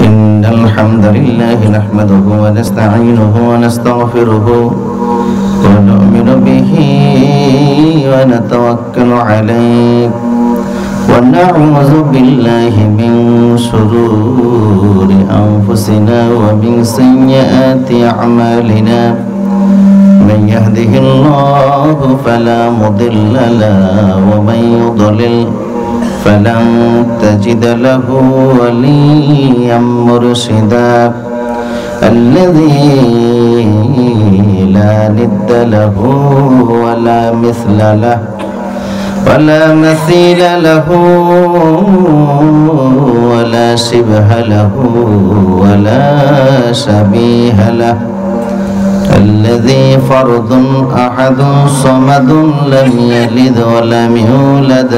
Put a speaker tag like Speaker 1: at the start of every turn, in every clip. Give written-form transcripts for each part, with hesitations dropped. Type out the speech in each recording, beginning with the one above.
Speaker 1: إن الحمد لله نحمده ونستعينه ونستغفره ونؤمن به ونتوكل عليه ونعوذ بالله من شرور أنفسنا ومن سيئات أعمالنا من يهده الله فلا مضل له ومن يضلل فلن تجد له وليا مرشدا الذي لا ند له ولا مثل له ولا مثيل له ولا شبه له ولا شبيه له الذي فرد أحد صمد لم يلد ولم يولد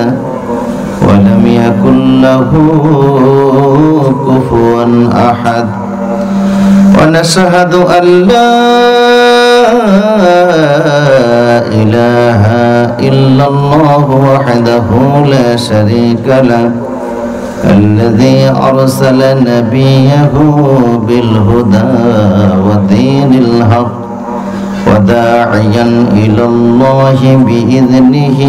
Speaker 1: ولم يكن له كفوا أحد ونشهد أن لا إله إلا الله وحده لا شريك له الذي أرسل نبيه بالهدى ودين الحق وداعيا إلى الله بإذنه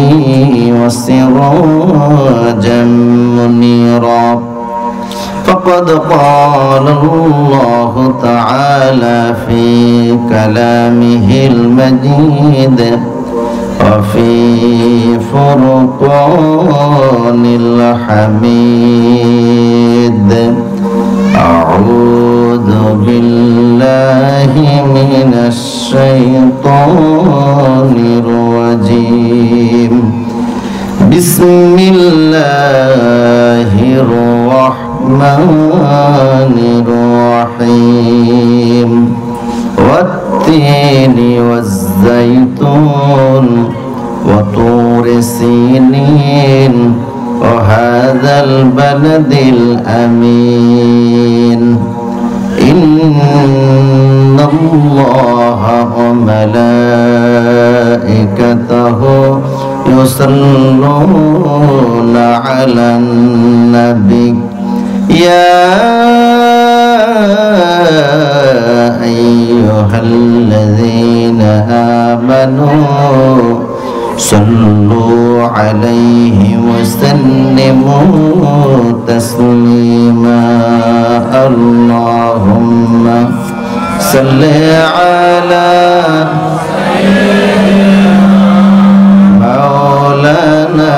Speaker 1: وسراجا منيرا فقد قال الله تعالى في كلامه المجيد وفي فرقان الحميد أعوذ بالله من الشيطان الرجيم بسم الله الرحمن الرحيم والتين والزيتون وطور سينين وهذا البلد الأمين إن الله وملائكته يصلون على النبي يا أيها الذين آمنوا صلوا عليه وسلموا تسليما اللهم صل على مولانا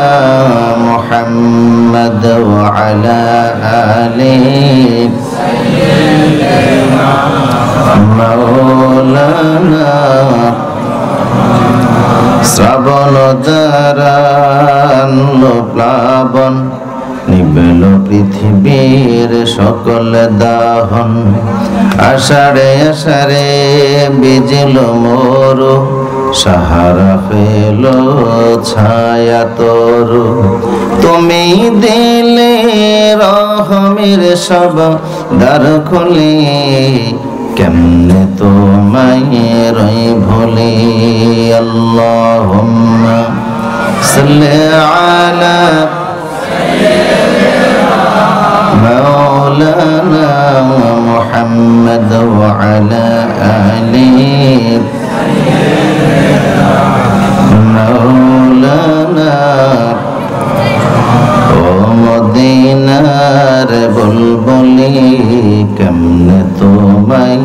Speaker 1: محمد وعلى آله مولانا শ্রাবণ দ্বারান প্লাবন নিবেল পৃথিবীর সকল দাহন আষাঢ়ে আষাঢ়ে বিজল মোরু সাহারা ফেল ছায়া তরু তুমি দিলে রহমের সব দ্বার খুলে কেমনে তোমায় রই ভুলি আল্লাহুম্মা সাল্লি আলা মাওলানা মুহাম্মদ ওয়া আলা আলি মাওলানা ও মদিনার বুলবুলি কেমনে তোমায়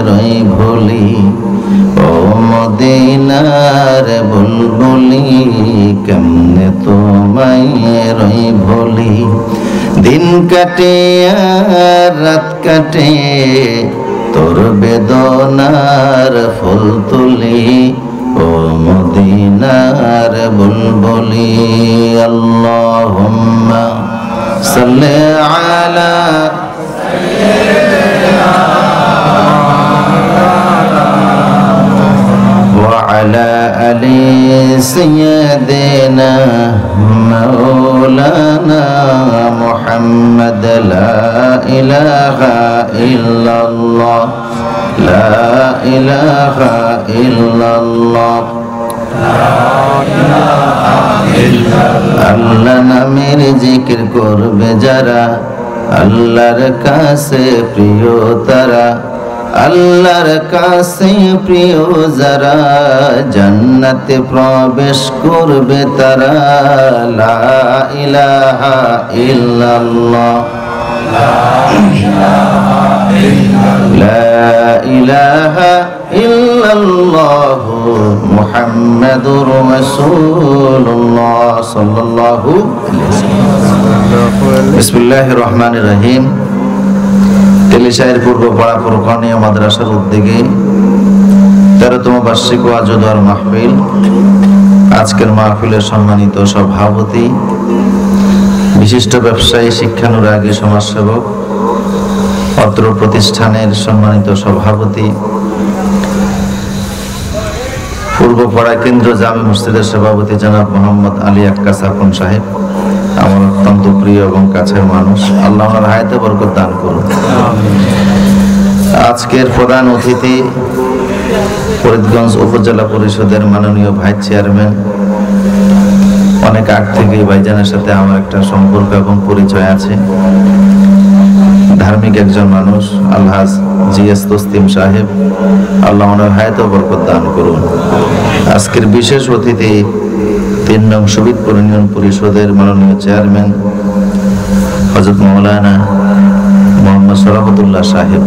Speaker 1: রই ভুলি ও মদিনার বুলবুলি কেমনে তোমায় রই ভুলি দিন কাটে আর রাত কাটে তোর বেদনার ফুল তুলি ও মদিনার বুলবুলি আল্লাহুম্মা সাল্লি আলা وعلى آل سيدنا مولانا محمد لا إله إلا الله لا إله إلا الله আল্লাহ নামের জিকির করবে যারা আল্লাহর কাছে প্রিয় তারা, আল্লাহর কাছে প্রিয় যারা, জান্নাতে প্রবেশ করবে তারা। লা ইলাহা ইল্লাল্লাহ, লা ইলাহা ইল্লাল্লাহ মুহাম্মাদুর রাসূলুল্লাহ সাল্লাল্লাহু আলাইহি ওয়াসাল্লাম। বিসমিল্লাহির রহমানির রহিম। তেলিশায়ের পূর্ব পাড়া ফুরকানিয়া মাদ্রাসার উদ্যোগে 13তম বার্ষিক ওয়াজ ও দোয়ার মাহফিল। আজকের মাহফিলের সম্মানিত সভাপতি, বিশিষ্ট ব্যবসায়ী, শিক্ষানুরাগী, সমাজসেবক, অত্র প্রতিষ্ঠানের সম্মানিত সভাপতি, পূর্বপাড়া কেন্দ্র জামে মসজিদের সভাপতি জনাব মোহাম্মদ আলী আক্কাস আপন সাহেব, আমার অত্যন্ত প্রিয় এবং কাছের মানুষ। আল্লাহ ওনার হায়াতে বরকত দান করুন। আজকের প্রধান অতিথি ফরিদগঞ্জ উপজেলা পরিষদের মাননীয় ভাইস চেয়ারম্যান। অনেক আগ থেকে ভাইজানের সাথে আমার একটা সম্পর্ক এবং পরিচয় আছে। ধার্মিক একজন মানুষ, আলহাজ জিএস তসলিম সাহেব, আল্লাহ ওনার হায়াতে বরকত দান করুন। আজকের বিশেষ অতিথি ৩ নং শহীদপুর ইউনিয়ন পরিষদের মাননীয় চেয়ারম্যান হযরত মাওলানা মোহাম্মদ শরাফতুল্লাহ সাহেব।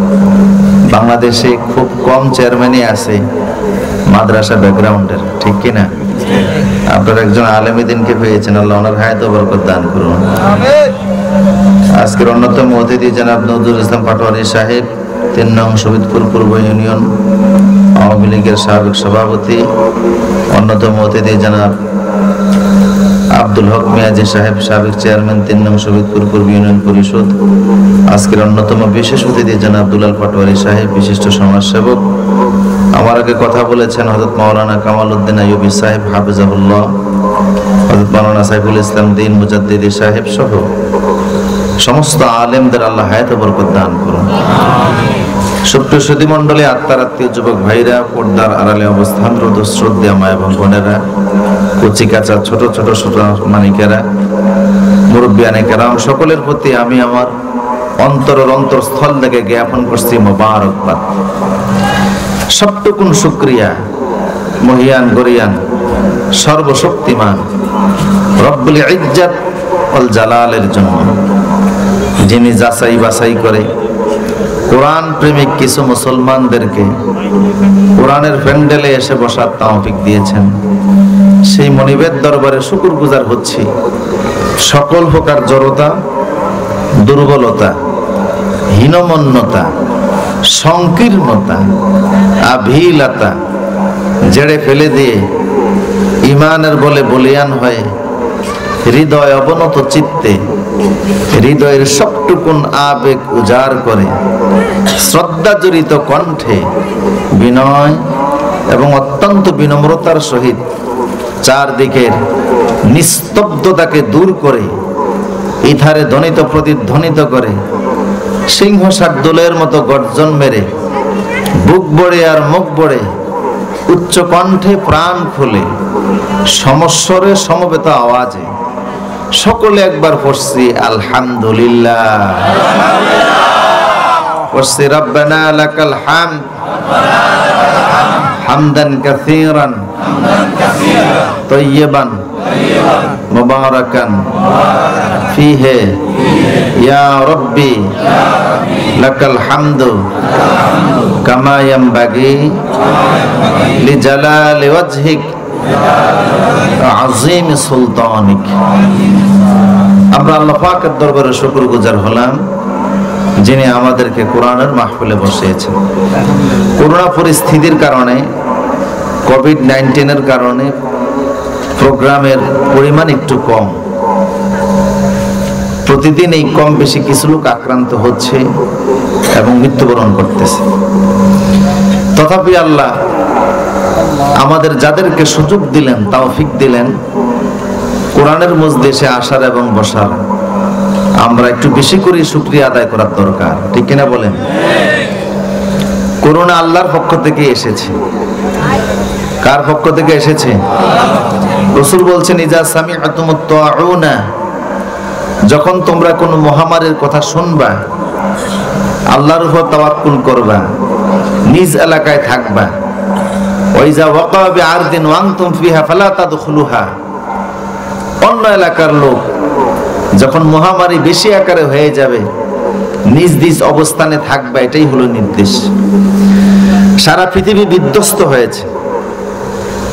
Speaker 1: বাংলাদেশে খুব কম চেয়ারম্যানই আছে মাদ্রাসা ব্যাকগ্রাউন্ডের, ঠিক কিনা? আপনারা একজন আলেম দ্বীনকে পেয়েছেন, আল্লাহ ওনার হায়াতে বরকত দান করুন। আজকের অন্যতম অতিথি জনাব নজরুল ইসলাম পাটোয়ারি সাহেব, ৩ নং শহীদপুর পূর্ব ইউনিয়ন আওয়ামী লীগের সাবেক সভাপতি। অন্যতম অতিথি জনাব আব্দুল হক মিয়াজি সাহেব, সাবেক চেয়ারম্যান ৩ নং শহীদপুর পূর্ব ইউনিয়ন পরিষদ। আজকের অন্যতম বিশেষ অতিথি জনাব দুলাল পাটোয়ারি সাহেব, বিশিষ্ট সমাজসেবক। আমার আগে কথা বলেছেন হযরত মাওলানা কামাল উদ্দিন আইয়ুবী সাহেব হাফিজাহুল্লাহ, হযরত মাওলানা সাইফুল ইসলাম দ্বীন মুজাদ্দিদি সাহেব সহ সমস্ত আলেমদের আল্লাহ হায়াতে বরকত দান করুন। সুপ্রিয় সুধী মণ্ডলী, আত্মার আত্মীয় যুবক ভাইরা, পর্দার আড়ালে অবস্থানরত শ্রদ্ধেয় মা এবং বোনেরা, কচি কাঁচা ছোট ছোট মানিকেরা, মুরব্বিয়ানে কেরাম, সকলের প্রতি আমি আমার অন্তরের অন্তরস্থল থেকে জ্ঞাপন করছি মোবারকবাদ। সবটুকুন শুকরিয়া মহিয়ান গরিয়ান সর্বশক্তিমান রব্বুল ইজ্জত ওয়াল জালালের জন্য, যিনি যাচাই বাছাই করে কোরআন প্রেমিক কিছু মুসলমানদেরকে কোরআনের প্যান্ডেলে এসে বসার তৌফিক দিয়েছেন। সেই মনিবের দরবারে শুকরগুজার হচ্ছি। সকল প্রকার জড়তা, দুর্বলতা, হীনমন্যতা, সংকীর্ণতা, আভিলতা জেড়ে ফেলে দিয়ে ইমানের বলে বলিয়ান হয়ে হৃদয় অবনত চিত্তে হৃদয়ের সবটুকুন আবেগ উজাড় করে শ্রদ্ধা জড়িত কণ্ঠে বিনয় এবং অত্যন্ত বিনম্রতার সহিত চারদিকের নিস্তব্ধতাকে দূর করে ইথারে ধ্বনিত প্রতিধ্বনিত করে সিংহ শার্দুলের মতো গর্জন মেরে বুক বড়ে আর মুখ বড়ে উচ্চ কণ্ঠে প্রাণ খুলে সমস্বরে সমবেত আওয়াজে সকলে একবার পড়ছি আলহামদুলিল্লাহ, পড়ছি রব্বানা লাকাল হামদ হামদান কাসীরান তাইয়িবান মুবারাকান ফীহি ইয়া রাব্বি লাকাল হামদু কামা ইয়ানবাগি লিজালালি ওয়াজহিক আযীম সুলতানিক। আমরা আল্লাহ পাকের দরবারে শুকরগুজার হলাম, যিনি আমাদেরকে কোরআনের মাহফিলে বসিয়েছেন। করোনা পরিস্থিতির কারণে, কোভিড-19 কারণে প্রোগ্রামের পরিমাণ একটু কম। প্রতিদিন এই কম বেশি কিছু লোক আক্রান্ত হচ্ছে এবং মৃত্যুবরণ করতেছে। তথাপি আল্লাহ আমাদের যাদেরকে সুযোগ দিলেন, তৌফিক দিলেন কোরআনের মজলিসে আসার এবং বসার, আমরা একটু বেশি করে শুকরিয়া আদায় করার দরকার, ঠিক কিনা বলেন? করোনা আল্লাহর পক্ষ থেকে এসেছে। কার পক্ষ থেকে এসেছে? রাসূল বলছেন ইজা সামি'তুমুত তাউনা যখন তোমরা কোনো মহামারীর কথা শুনবা, আল্লাহর উপর তাওয়াক্কুল করবা, নিজ এলাকায় থাকবা। ওয়াইজা ওয়াকা বিআরদিন ওয়া আনতুম ফিহা ফালা তাদখুলুহা, অন্য এলাকার লোক যখন মহামারী বেশি আকারে হয়ে যাবে, নিজ নিজ অবস্থানে থাকবা, এটাই হলো নির্দেশ। সারা পৃথিবী বিধ্বস্ত হয়েছে।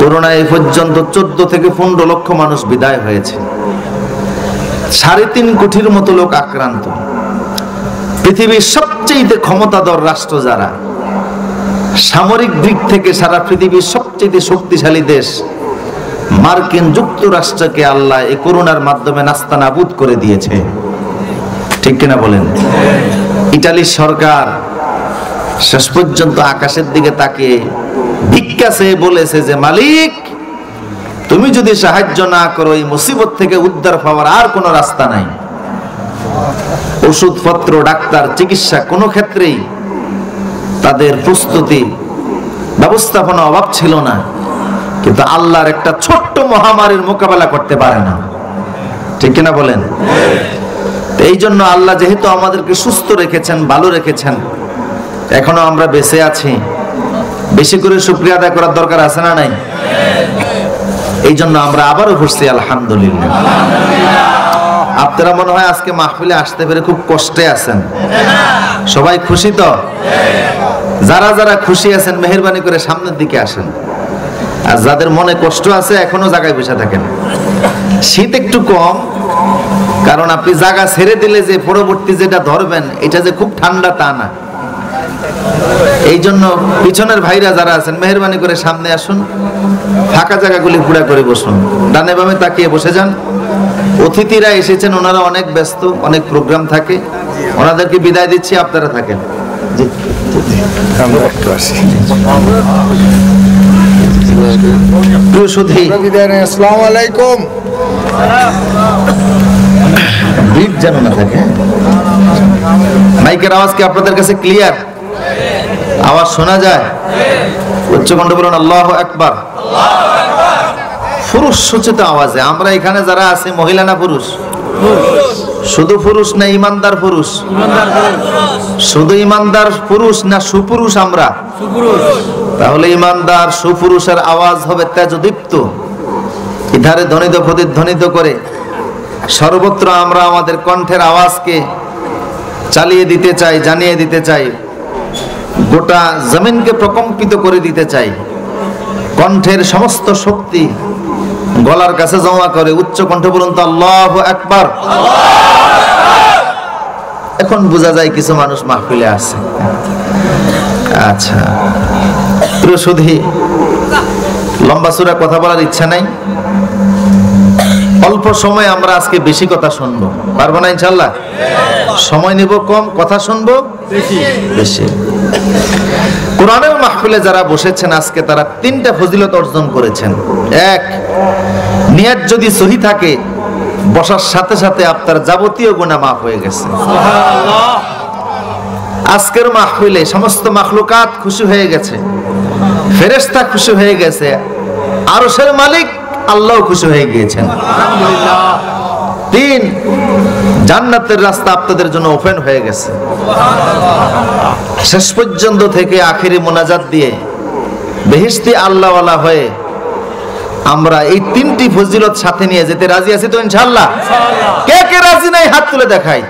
Speaker 1: করোনা এই পর্যন্ত 14 থেকে 15 লক্ষ মানুষ বিদায় হয়েছে। 3.5 কোটির মতো লোক আক্রান্ত। পৃথিবীর সবচেয়ে ক্ষমতাধর রাষ্ট্র যারা, সামরিক দিক থেকে সারা পৃথিবীর সবচেয়ে শক্তিশালী দেশ মার্কিন যুক্তরাষ্ট্রকে আল্লাহ এই করোনার মাধ্যমে নাস্তানাবুদ করে দিয়েছে। ঠিক কিনা বলেন? ইটালির সরকার শেষ পর্যন্ত আকাশের দিকে তাকিয়ে ভিক্ষা চেয়ে বলেছে যে, মালিক তুমি যদি সাহায্য না করো, এই মুসিবত থেকে উদ্ধার পাওয়ার আর কোনো রাস্তা নাই। ওষুধপত্র, ডাক্তার, চিকিৎসা কোনো ক্ষেত্রেই তাদের প্রস্তুতি ব্যবস্থাপনা অভাব ছিল না, কিন্তু আল্লাহর একটা ছোট্ট মহামারীর মোকাবেলা করতে পারে না। ঠিক কিনা বলেন? এই জন্য আল্লাহ যেহেতু আমাদেরকে সুস্থ রেখেছেন, ভালো রেখেছেন, এখনো আমরা বেঁচে আছি, বেশি করে শুকরিয়া আদায় করার দরকার আছে না নাই? এই জন্য আমরা আবারও ঘুরছি আলহামদুলিল্লাহ। আপনারা মনে হয় আজকে মাহফিলে আসতে পেরে খুব কষ্টে আছেন। সবাই খুশি তো? যারা যারা খুশি আছেন মেহেরবানি করে সামনের দিকে আসেন, আর যাদের মনে কষ্ট আছে এখনো জায়গায় বসে থাকেন। শীত একটু কম, কারণ আপনি জায়গা ছেড়ে দিলে যে পরবর্তী যেটা ধরবেন এটা যে খুব ঠান্ডা তা না। এই জন্য পিছনের ভাইরা যারা আছেন মেহেরবানি করে সামনে আসুন, ফাঁকা জায়গাগুলি পুরা করে বসুন, ডানে বামে তাকিয়ে বসে যান। অতিথিরা এসেছেন, ওনারা অনেক ব্যস্ত, অনেক প্রোগ্রাম থাকে, ওনাদেরকে বিদায় দিচ্ছি, আপনারা থাকেন।
Speaker 2: আসসালামু আলাইকুম।
Speaker 1: ভিড় যেন না থাকে। মাইকের আওয়াজ কি আপনাদের কাছে ক্লিয়ার? আওয়াজ শোনা যায়? উচ্চ কণ্ঠে বলুন আল্লাহু আকবার। পুরুষ সূচিত আওয়াজে। আমরা এখানে যারা আছি মহিলা না পুরুষ? শুধু পুরুষ না ইমানদার পুরুষ? শুধু ইমানদার পুরুষ না সুপুরুষ আমরা? তাহলে ইমানদার সুপুরুষের আওয়াজ হবে তেজদীপ্ত, ইধারে ধ্বনিত প্রতিধ্বনিত করে সর্বত্র আমরা আমাদের কণ্ঠের আওয়াজকে চালিয়ে দিতে চাই, জানিয়ে দিতে চাই, গোটা জমিনকে প্রকম্পিত করে দিতে চাই। কণ্ঠের সমস্ত শক্তি গলার কাছে জমা করে উচ্চ কণ্ঠে বলুন তো আল্লাহু আকবার। এখন বোঝা যায় কিছু মানুষ মাহফিলে আছে। আচ্ছা, প্রিয় সুধী, লম্বা চূড়া কথা বলার ইচ্ছা নাই। অল্প সময় আমরা আজকে বেশি কথা শুনবো, পারবো না ইনশাল্লাহ? সময় নিব কম, কথা শুনবো বেশি। কোরআনের মাহফিলে যারা বসেছেন আজকে, তারা 3টা ফজিলত অর্জন করেছেন। 1, নিয়ত যদি সহি থাকে, বসার সাথে সাথে আপনার যাবতীয় গুনাহ মাফ হয়ে গেছে। আজকের মাহফিলে সমস্ত মাখলুকাত খুশি হয়ে গেছে, ফেরেশতা খুশি হয়ে গেছে, আরশের মালিক আল্লাহ খুশি হয়ে গিয়েছেন। 3, জান্নাতের রাস্তা আপনাদের জন্য ওপেন হয়ে গেছে। শেষ পর্যন্ত থেকে আখেরি মোনাজাত দিয়ে বেহেশতি আল্লাহওয়ালা হয়ে আমরা এই 3টি ফজিলত সাথে নিয়ে যেতে রাজি আছি তো ইনশাআল্লাহ? কে কে রাজি নাই হাত তুলে দেখাই।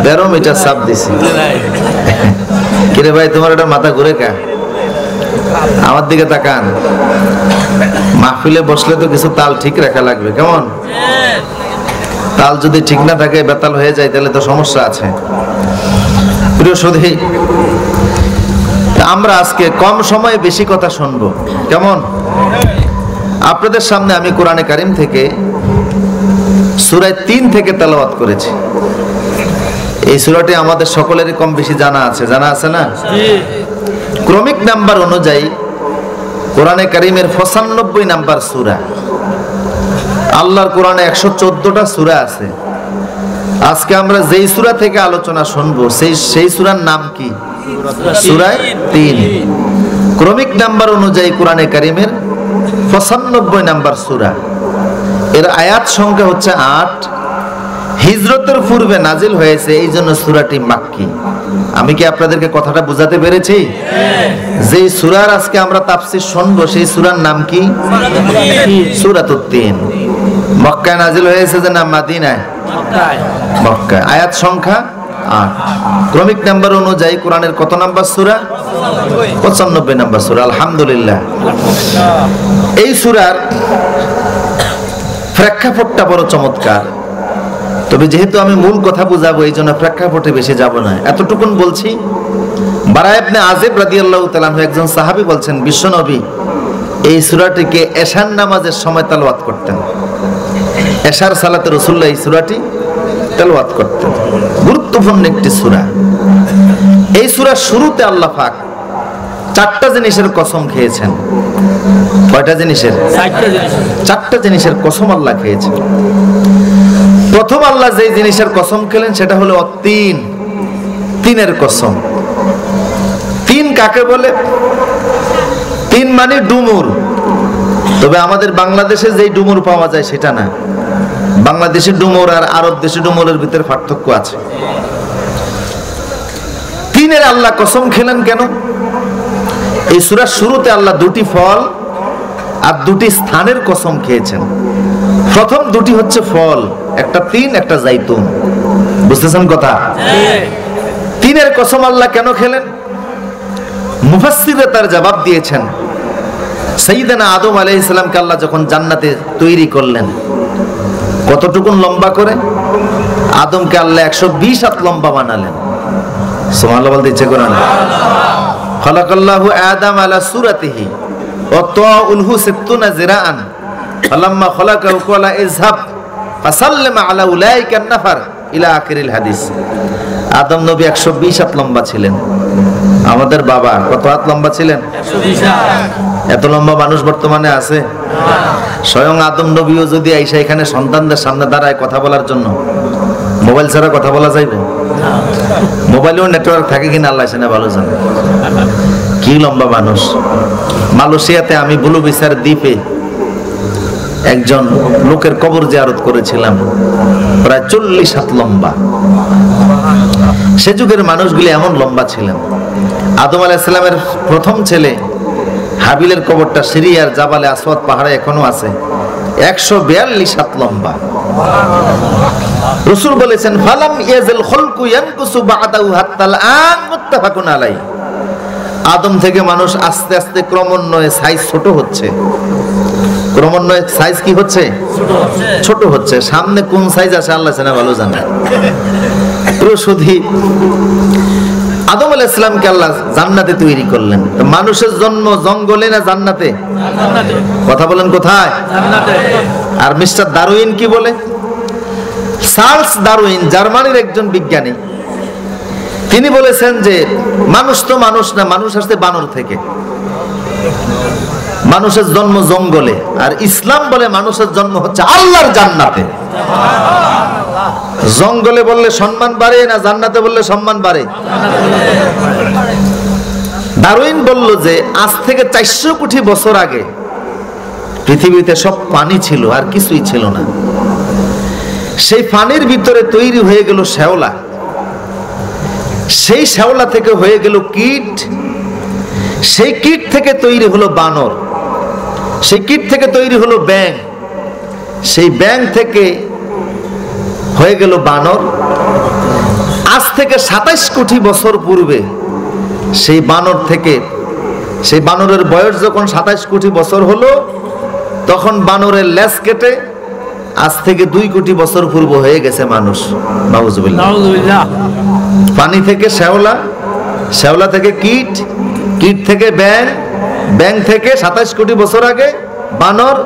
Speaker 1: 13 মিটার চাপ দিছি। কিরে ভাই, তোমার এটা মাথা ঘুরে কা? আমার দিকে তাকান। মাহফিলে বসলে তো কিছু তাল ঠিক রাখা লাগবে, কেমন? তাল যদি ঠিক না থাকে, বেতাল হয়ে যায়, তাহলে তো সমস্যা আছে। প্রিয় সুধী, আমরা আজকে কম সময়ে বেশি কথা শুনবো, কেমন? আপনাদের সামনে আমি কোরআনে কারিম থেকে সূরা 3 থেকে তেলাওয়াত করেছি। এই সূরাটি আমাদের সকলেরই কম বেশি জানা আছে, জানা আছে না? ক্রমিক নাম্বার অনুযায়ী কোরআনে কারিমের 95 নাম্বার সূরা। আল্লাহর কোরআনে 114টা সূরা আছে। আজকে আমরা যেই সূরা থেকে আলোচনা শুনবো সেই সূরার নাম কি? সূরা 3। ক্রমিক নাম্বার অনুযায়ী কোরআনে কারিমের 95 নাম্বার সূরা। এর আয়াত সংখ্যা হচ্ছে 8। হিজরতের পূর্বে নাজিল হয়েছে, এই জন্য সূরাটি মাক্কি। আমি কি আপনাদেরকে কথাটা বুঝাতে পেরেছি? যে সূরার আজকে আমরা তাফসীর শুনবো সেই সূরার নাম কি? সূরাতুত তিন। মক্কায় নাজিল হয়েছে যে না মদিনায়? মক্কায়। আয়াত সংখ্যা 8। ক্রমিক নাম্বার অনুযায়ী কোরআনের কত নাম্বার সূরা? 95 নাম্বার সূরা। আলহামদুলিল্লাহ। এই সূরার প্রেক্ষাপটটা বড় চমৎকার। তবে যেহেতু আমি মূল কথা বুঝাবো, এই জন্য প্রেক্ষাপটে বেশি যাব না, এতটুকুন বলছি। বারা ইবনে আযিব রাদিয়াল্লাহু তাআলা আনহু একজন সাহাবী বলছেন, বিশ্বনবী এই সূরাটিকে এশার নামাজের সময় তেলাওয়াত করতেন। এশার সালাতে রাসূলুল্লাহ এই সূরাটি তেলাওয়াত করতেন। গুরুত্বপূর্ণ একটি সূরা। এই সূরার শুরুতে আল্লাহ পাক 4টা জিনিসের কসম খেয়েছেন। কয়টা জিনিসের? 4টা জিনিসের কসম আল্লাহ খেয়েছেন। প্রথম আল্লাহ যে জিনিসের কসম খেলেন সেটা হলো তিন। তিনের কসম। তিন কাকে বলে? তিন মানে ডুমুর। তবে আমাদের বাংলাদেশে যেই ডুমুর পাওয়া যায় সেটা না। বাংলাদেশের ডুমুর আর আরব দেশের ডুমুরের ভিতরে পার্থক্য আছে। তিনের আল্লাহ কসম খেলেন কেন? এই সূরার শুরুতে আল্লাহ দুটি ফল আর দুটি স্থানের কসম খেয়েছেন। প্রথম দুটি হচ্ছে ফল, একটা তিন, একটা জাইতুন। বুঝতেছেন কথা? তিনের কসম আল্লাহ কেন খেলেন? মুফাসসিররা তার জবাব দিয়েছেন। সাইয়েদনা আদম আলাইহিস সালামকে আল্লাহ যখন জান্নাতে তৈরি করলেন, কতটুকুন লম্বা করে? আদমকে আল্লাহ 120 হাত লম্বা বানালেন। সুবহানাল্লাহ বলতে ইচ্ছে করে না? খালাকাল্লাহু আদম আলা সূরাতিহি ওয়া তাউলহু 60 জিরাআন ফালাম্মা খালাকাহু ক্বালা ইযহাব ফাসাল্লিম আলা উলাইকা নাফার ইলা আখিরিল হাদিস। আদম নবী 120 হাত লম্বা ছিলেন। আমাদের বাবা কত হাত লম্বা ছিলেন? 120 হাত। এত লম্বা মানুষ বর্তমানে আছে? স্বয়ং আদম নবীও যদি আইসা এখানে সন্তানদের সামনে দাঁড়ায় কথা বলার জন্য, মোবাইল ছাড়া কথা বলা যাইবে? মোবাইলেও নেটওয়ার্ক থাকে কিনা আল্লাহ জানে ভালো জানে। কি লম্বা মানুষ! মালয়েশিয়াতে আমি বুলু বিচার দ্বীপে একজন লোকের কবর জিয়ারত করেছিলাম, প্রায় 40 হাত লম্বা। সে যুগের মানুষগুলি এমন লম্বা ছিলেন। আদম আলাইহিস সালামের প্রথম ছেলে হাবিলের কবরটা সিরিয়ার জাবালে আসওয়াদ পাহাড়ে এখনো আছে, 142 হাত লম্বা। রাসূল বলেছেন, ফালাম ইয়াজিল খালকু ইয়ানকুসু বা'দাহু হাত্তাল আন মুত্তাফাকুন আলাইহি। আদম থেকে মানুষ আস্তে আস্তে ক্রমান্বয়ে সাইজ ছোট হচ্ছে। ক্রমান্বয়ে সাইজ কি হচ্ছে? ছোট হচ্ছে। সামনে কোন সাইজ আছে আল্লাহ জানে ভালো জানে। প্রসূতি আদম আলাইহিস সালামকে আল্লাহ জান্নাতে তৈরি করলেন। তো মানুষের জন্ম জঙ্গলে না জান্নাতে? কথা বলেন কোথায়? জান্নাতে। আর মিস্টার ডারউইন কি বলে? চার্লস ডারউইন জার্মানির একজন বিজ্ঞানী, তিনি বলেছেন যে মানুষ তো মানুষ না, মানুষ আসছে বানর থেকে। মানুষের জন্ম জঙ্গলে, আর ইসলাম বলে মানুষের জন্ম হচ্ছে আল্লাহর জান্নাতে। জঙ্গলে বললে সম্মান বাড়ে না জান্নাতে বললে সম্মান বাড়ে? ডারউইন বলল যে আজ থেকে 400 কোটি বছর আগে পৃথিবীতে সব পানি ছিল, আর কিছুই ছিল না। সেই পানির ভিতরে তৈরি হয়ে গেল শ্যাওলা, সেই শ্যাওলা থেকে হয়ে গেল কীট, সেই কীট থেকে তৈরি হলো বানর, সেই কীট থেকে তৈরি হলো ব্যাঙ, সেই ব্যাঙ থেকে হয়ে গেল বানর। আজ থেকে 27 কোটি বছর পূর্বে সেই বানর থেকে, সেই বানরের বয়স যখন 27 কোটি বছর হলো, তখন বানরের লেজ কেটে আজ থেকে 2 কোটি বছর পূর্ব হয়ে গেছে মানুষ। নাউজুবিল্লাহ। পানি থেকে শ্যাওলা, শ্যাওলা থেকে কীট, কীট থেকে ব্যাঙ, ব্যাঙ থেকে 27 কোটি বছর আগে বানর,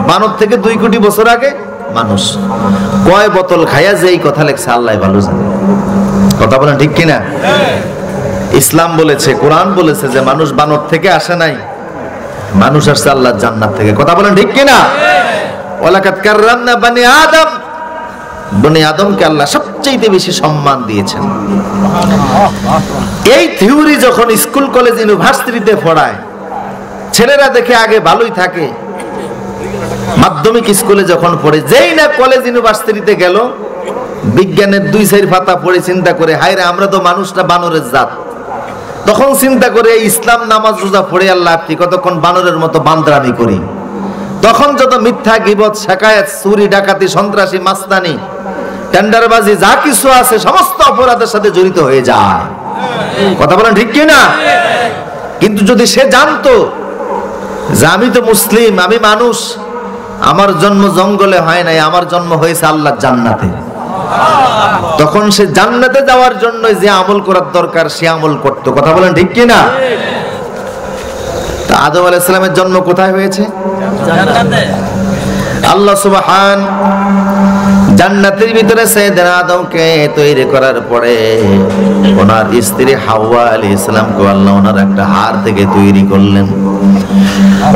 Speaker 1: বানর থেকে 2 কোটি বছর আগে মানুষ। কয় বোতল খাইয়া যে এই কথা লেখছে আল্লাহ ভালো জানে। কথা বলেন ঠিক কিনা? ইসলাম বলেছে, কোরআন বলেছে যে মানুষ বানর থেকে আসে নাই, মানুষ আসছে আল্লাহর জান্নাত থেকে। কথা বলেন ঠিক কিনা? ওয়ালাকাদ কাররামনা বানি আদম, বনি আদমকে আল্লাহ সবচেয়ে বেশি সম্মান দিয়েছেন। এই থিওরি যখন স্কুল কলেজ ইউনিভার্সিটিতে পড়ায়, ছেলেরা দেখে আগে ভালোই থাকে, মাধ্যমিক স্কুলে যখন পড়ে, যেই না কলেজ ইউনিভার্সিটিতে গেল, বিজ্ঞানের 2-4 পাতা পড়ে চিন্তা করে, হায় রে আমরা তো মানুষটা বানরের জাত। তখন চিন্তা করে ইসলাম নামাজ রোজা পড়ে আল্লাহ কি কতক্ষণ বানরের মতো বান্দরামি করি। তখন যত মিথ্যা গীবত শাকায়াত চুরি ডাকাতি সন্ত্রাসী মাস্তানি টেন্ডারবাজি যা কিছু আছে সমস্ত অপরাধের সাথে জড়িত হয়ে যায়। কথা বলেন ঠিক কি না? কিন্তু যদি সে জানতো যে আমি তো মুসলিম, আমি মানুষ, আমার জন্ম জঙ্গলে হয় নাই, আমার জন্ম হয়েছে আল্লাহর জান্নাতে, তখন সে জান্নাতে যাওয়ার জন্য যে আমল করার দরকার সে আমল করত। কথা বলেন ঠিক কি না? তা আদম আলাইহিস সালামের জন্ম কোথায় হয়েছে? জান্নাতে। আল্লাহ সুবহান জান্নাতের ভিতরে সাইয়েদনা আদমকে তৈরি করার পরে ওনার স্ত্রী হাওয়া আলাইহিস সালামকে আল্লাহ ওনার একটা হাড় থেকে তৈরি করলেন।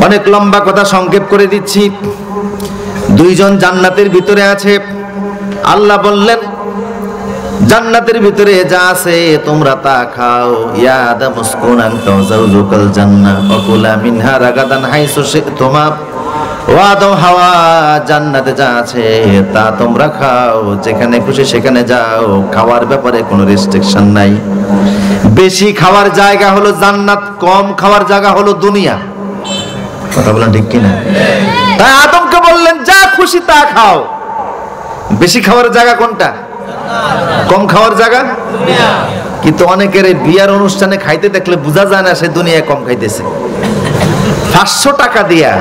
Speaker 1: অনেক লম্বা কথা সংক্ষেপ করে দিচ্ছি। দুইজন জান্নাতের ভিতরে আছে। আল্লাহ বললেন জান্নাতের ভিতরে যা আছে তোমরা তা খাও। ইয়া আদম উসকুন আনতা ওয়া যাওজুকাল জান্নাহ ওয়া কুলা মিনহা রাগাদান হাইসু শি'তুমা। ও আদম হাওয়া, জান্নাতে যা আছে তা তোমরা খাও, যেখানে খুশি সেখানে যাও, খাওয়ার ব্যাপারে কোনো রেস্ট্রিকশন নাই। বেশি খাওয়ার জায়গা হলো জান্নাত, কম খাওয়ার জায়গা হলো দুনিয়া। কথা বলেন ঠিক কিনা? তাই আদমকে বললেন যা খুশি তা খাও। বেশি খাওয়ার জায়গা কোনটা? কম খাওয়ার জায়গা দুনিয়া। কিন্তু অনেকের এই বিয়ার অনুষ্ঠানে খাইতে দেখলে বোঝা যায় না সে দুনিয়ায় কম খাইতেছে। 500 টাকা দিয়া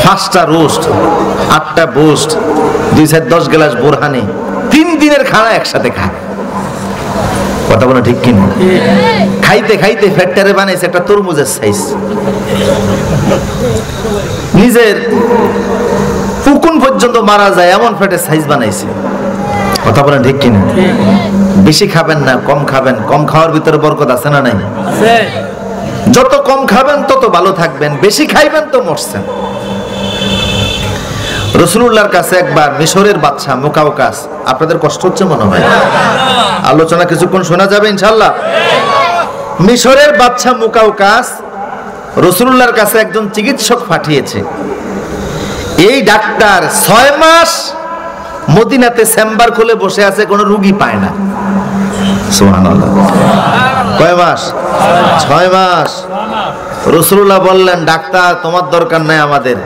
Speaker 1: 5টা রোস্ট, 8টা বোস্ট, 2-10 গ্লাস বোরহানি, 3 দিনের খানা একসাথে খায়। কথা বলে ঠিক কিনা? খাইতে খাইতে ফ্যাক্টরে বানাইছে একটা তরমুজের সাইজ। নিজের পুকুন পর্যন্ত মারা যায় এমন ফ্যাটের সাইজ বানাইছে। কথা বলেন ঠিক কিনা? বেশি খাবেন না, কম খাবেন। কম খাওয়ার ভিতরে বরকত আছে না নাই? আছে। যত কম খাবেন তত ভালো থাকবেন, বেশি খাইবেন তো মরছেন। রাসূলুল্লাহর কাছে একবার মিশরের বাদশা মুকাওকাস, আপনাদের কষ্ট হচ্ছে মনে হয়, আলোচনা কিছুক্ষণ শোনা যাবে ইনশাআল্লাহ। মিশরের বাদশা মুকাওকাস রাসূলুল্লাহর কাছে একজন চিকিৎসক পাঠিয়েছে। এই ডাক্তার 6 মাস মদিনাতে চেম্বার খুলে বসে আছে, কোনো রোগী পায় না। সুবহানাল্লাহ। কয় মাস? 6 মাস। রাসূলুল্লাহ বললেন ডাক্তার তোমার দরকার নাই আমাদের,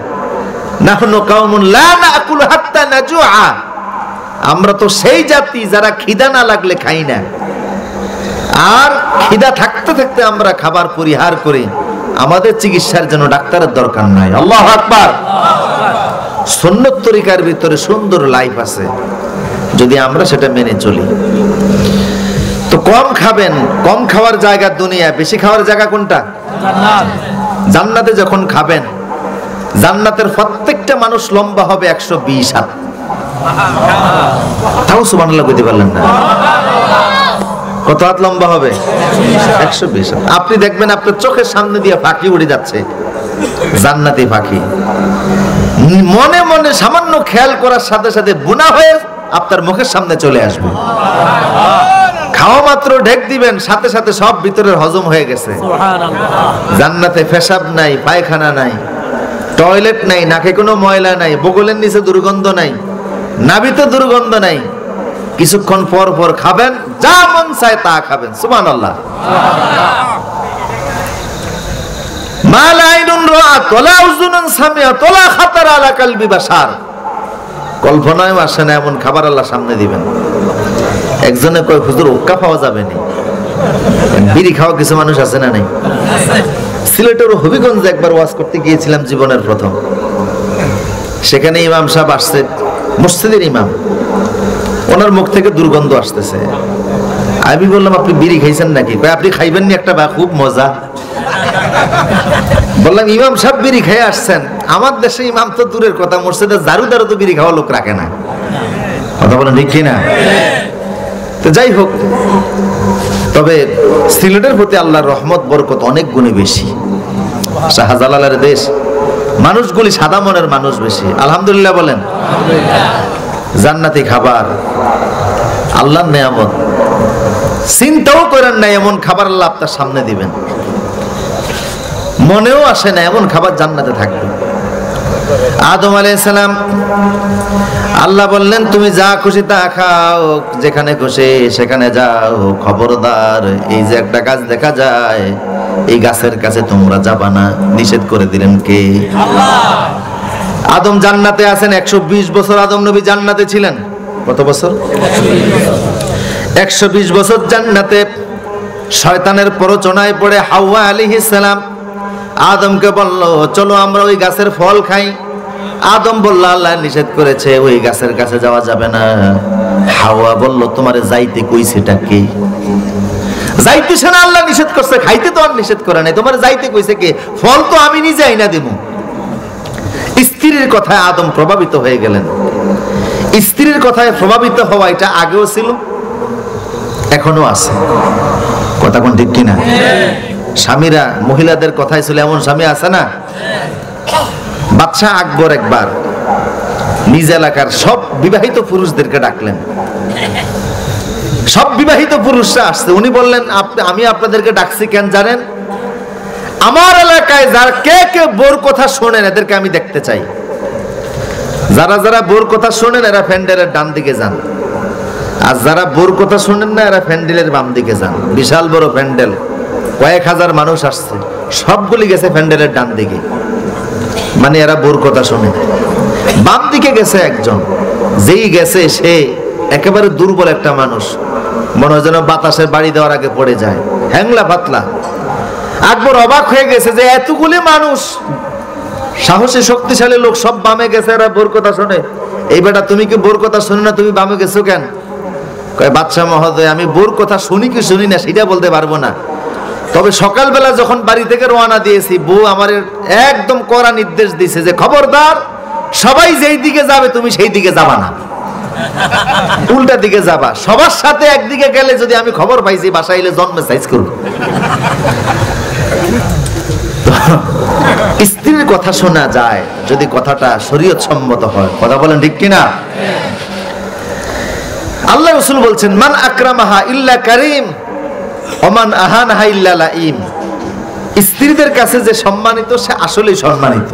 Speaker 1: নাহনু কাওমুন লা নাকুল হাত্তা নাজুআ, আমরা তো সেই জাতি যারা খিদা না লাগলে খাই না, আর খিদা থাকতে থাকতে আমরা খাবার পরিহার করি। আমাদের চিকিৎসার জন্য ডাক্তারের দরকার নাই। আল্লাহু আকবার। সুন্নত তরিকার ভিতরে সুন্দর লাইফ আছে যদি আমরা সেটা মেনে চলি। তো কম খাবেন, কম খাওয়ার জায়গা দুনিয়া, বেশি খাওয়ার জায়গা কোনটা? জান্নাত। জান্নাতে যখন খাবেন, জান্নাতের প্রত্যেকটা মানুষ লম্বা হবে 120 হাত। তাও সুবহানাল্লাহ কইতে পারলেন না? কত হাত লম্বা হবে? 120 হাত। আপনি দেখবেন আপনার চোখের সামনে দিয়ে পাখি উড়ে যাচ্ছে, জান্নাতি পাখি। মনে মনে সামান্য খেয়াল করার সাথে সাথে বুনা হয়ে আপনার মুখের সামনে চলে আসবে। খাওয়া মাত্র ঢেক দিবেন, সাথে সাথে সব ভিতরের হজম হয়ে গেছে। জান্নাতে পেশাব নাই, পায়খানা নাই, টয়লেট নাই, নাকে কোনো ময়লা নাই, বগলের নিচে দুর্গন্ধ নাই, নাভিতে দুর্গন্ধ নাই। কিছুক্ষণ পর পর খাবেন, যা মন চায় তা খাবেন। সুবহানাল্লাহ। মা লা আইনুন রাআত ওয়া লা উযুনুন সামিআত ওয়া লা খাতারা আলা কলবি বাশার, কল্পনায় আসে না এমন খাবার আল্লাহ সামনে দিবেন। একজনে কয় হুজুর ওক্কা পাওয়া যাবে না? বিড়ি খাওয়া কিছু মানুষ আছে না নাই? সিলেটের হবিগঞ্জে একবার ওয়াজ করতে গিয়েছিলাম জীবনের প্রথম। সেখানে ইমাম সাহেব আসছে, মসজিদের ইমাম, ওনার মুখ থেকে দুর্গন্ধ আসতেছে। আমি বললাম আপনি বিড়ি খাইছেন নাকি? কয় আপনি খাইবেন নি একটা, বা খুব মজা। বললাম ইমাম সাহেব বিড়ি খেয়ে আসছেন, আমার দেশে ইমাম তো দূরের কথা, মসজিদে দারু তো বিড়ি খাওয়া লোক রাখে না। কথা বলেন ঠিক কিনা? তো যাই হোক, তবে সিলেটের প্রতি আল্লাহর রহমত বরকত অনেক গুণে বেশি। শাহজালালের দেশ, মানুষগুলি সাদা মনের মানুষ বেশি। আলহামদুলিল্লাহ বলেন। জান্নাতি খাবার আল্লাহর নেয়ামত, চিন্তাও করেন না এমন খাবার আল্লাহ আপনার সামনে দিবেন, মনেও আসে না এমন খাবার জান্নাতে থাকবে। আদম আলাইহিস সালাম আল্লাহ বললেন তুমি যা খুশি তা খাও, যেখানে খুশি সেখানে যাও, খবরদার এই যে একটা গাছ দেখা যায় এই গাছের কাছে তোমরা যাবা না। নিষেধ করে দিলেন কে? আল্লাহ। আদম জান্নাতে আছেন 120 বছর আদম নবী জান্নাতে ছিলেন। কত বছর? 120 বছর জান্নাতে। শয়তানের প্ররোচনায় পড়ে হাওয়া আলাইহিস সালাম আদমকে বলল চলো আমরা ওই গাছের ফল খাই। আদম বলল আল্লাহ নিষেধ করেছে, ওই গাছের কাছে যাওয়া যাবে না। হাওয়া বলল তোমারে যাইতে কইছেটা কে? যাইতেছে না, আল্লাহ নিষেধ করছে, খাইতে তো আর নিষেধ করে নাই, তোমার যাইতে কইছে কে? ফল তো আমি নিজে আইনা দেব। স্ত্রীর কথায় আদম প্রভাবিত হয়ে গেলেন। স্ত্রীর কথায় প্রভাবিত হওয়া এটা আগেও ছিল, এখনো আছে। কথা কোন ঠিক কিনা? স্বামীরা মহিলাদের কথায় ছিল, এমন স্বামী আছে না? বাদশাহ আকবর একবার নিজ এলাকার সব বিবাহিত পুরুষদেরকে ডাকলেন। সব বিবাহিত পুরুষরা আসছে। উনি বললেন আমি আপনাদেরকে ডাকছি কেন জানেন? আমার এলাকায় যারা কে কে বোর কথা শোনেন এদেরকে আমি দেখতে চাই। যারা যারা বোর কথা শোনেন এরা ফ্যান্ডেলের ডান দিকে যান, আর যারা বোর কথা শোনেন না এরা ফ্যান্ডেলের বাম দিকে যান। বিশাল বড় ফ্যান্ডেল, কয়েক হাজার মানুষ আসছে, সবগুলি গেছে ফ্যান্ডেলের ডান দিকে, মানে এরা বোর কথা শোনে। বাম দিকে গেছে একজন, যেই গেছে সে একেবারে দুর্বল একটা মানুষ, মনে হয় যেন বাতাসের বাড়ি দেওয়ার আগে পড়ে যায়, হ্যাংলা পাতলা। আকবর অবাক হয়ে গেছে যে এতগুলি মানুষ, সাহসী শক্তিশালী লোক, সব বামে গেছে, এরা বোর কথা শোনে। এই বেটা তুমি কি বোর কথা শুনি না, তুমি বামে গেছো কেন? কয় বাদশাহ মহোদয় আমি বোর কথা শুনি কি শুনি না সেটা বলতে পারবো না, তবে সকালবেলা যখন বাড়ি থেকে রওনা দিয়েছি বউ আমার একদম কড়া নির্দেশ দিয়েছে যে খবরদার সবাই যেই দিকে যাবে তুমি সেই দিকে যাবা না, উল্টা দিকে যাবা। সবার সাথে একদিকে গেলে যদি আমি খবর পাইছি বাসায় এলে জন্মে সাইজ করব। স্ত্রীর কথা শোনা যায় যদি কথাটা শরীয়ত সম্মত হয়। কথা বলেন ঠিক কিনা? আল্লাহ রাসূল বলছেন মান আকরামাহা ইল্লা কারীম ওমান আহানাহা ইল্লা লাঈম। স্ত্রীদের কাছে যে সম্মানিত সে আসলেই সম্মানিত,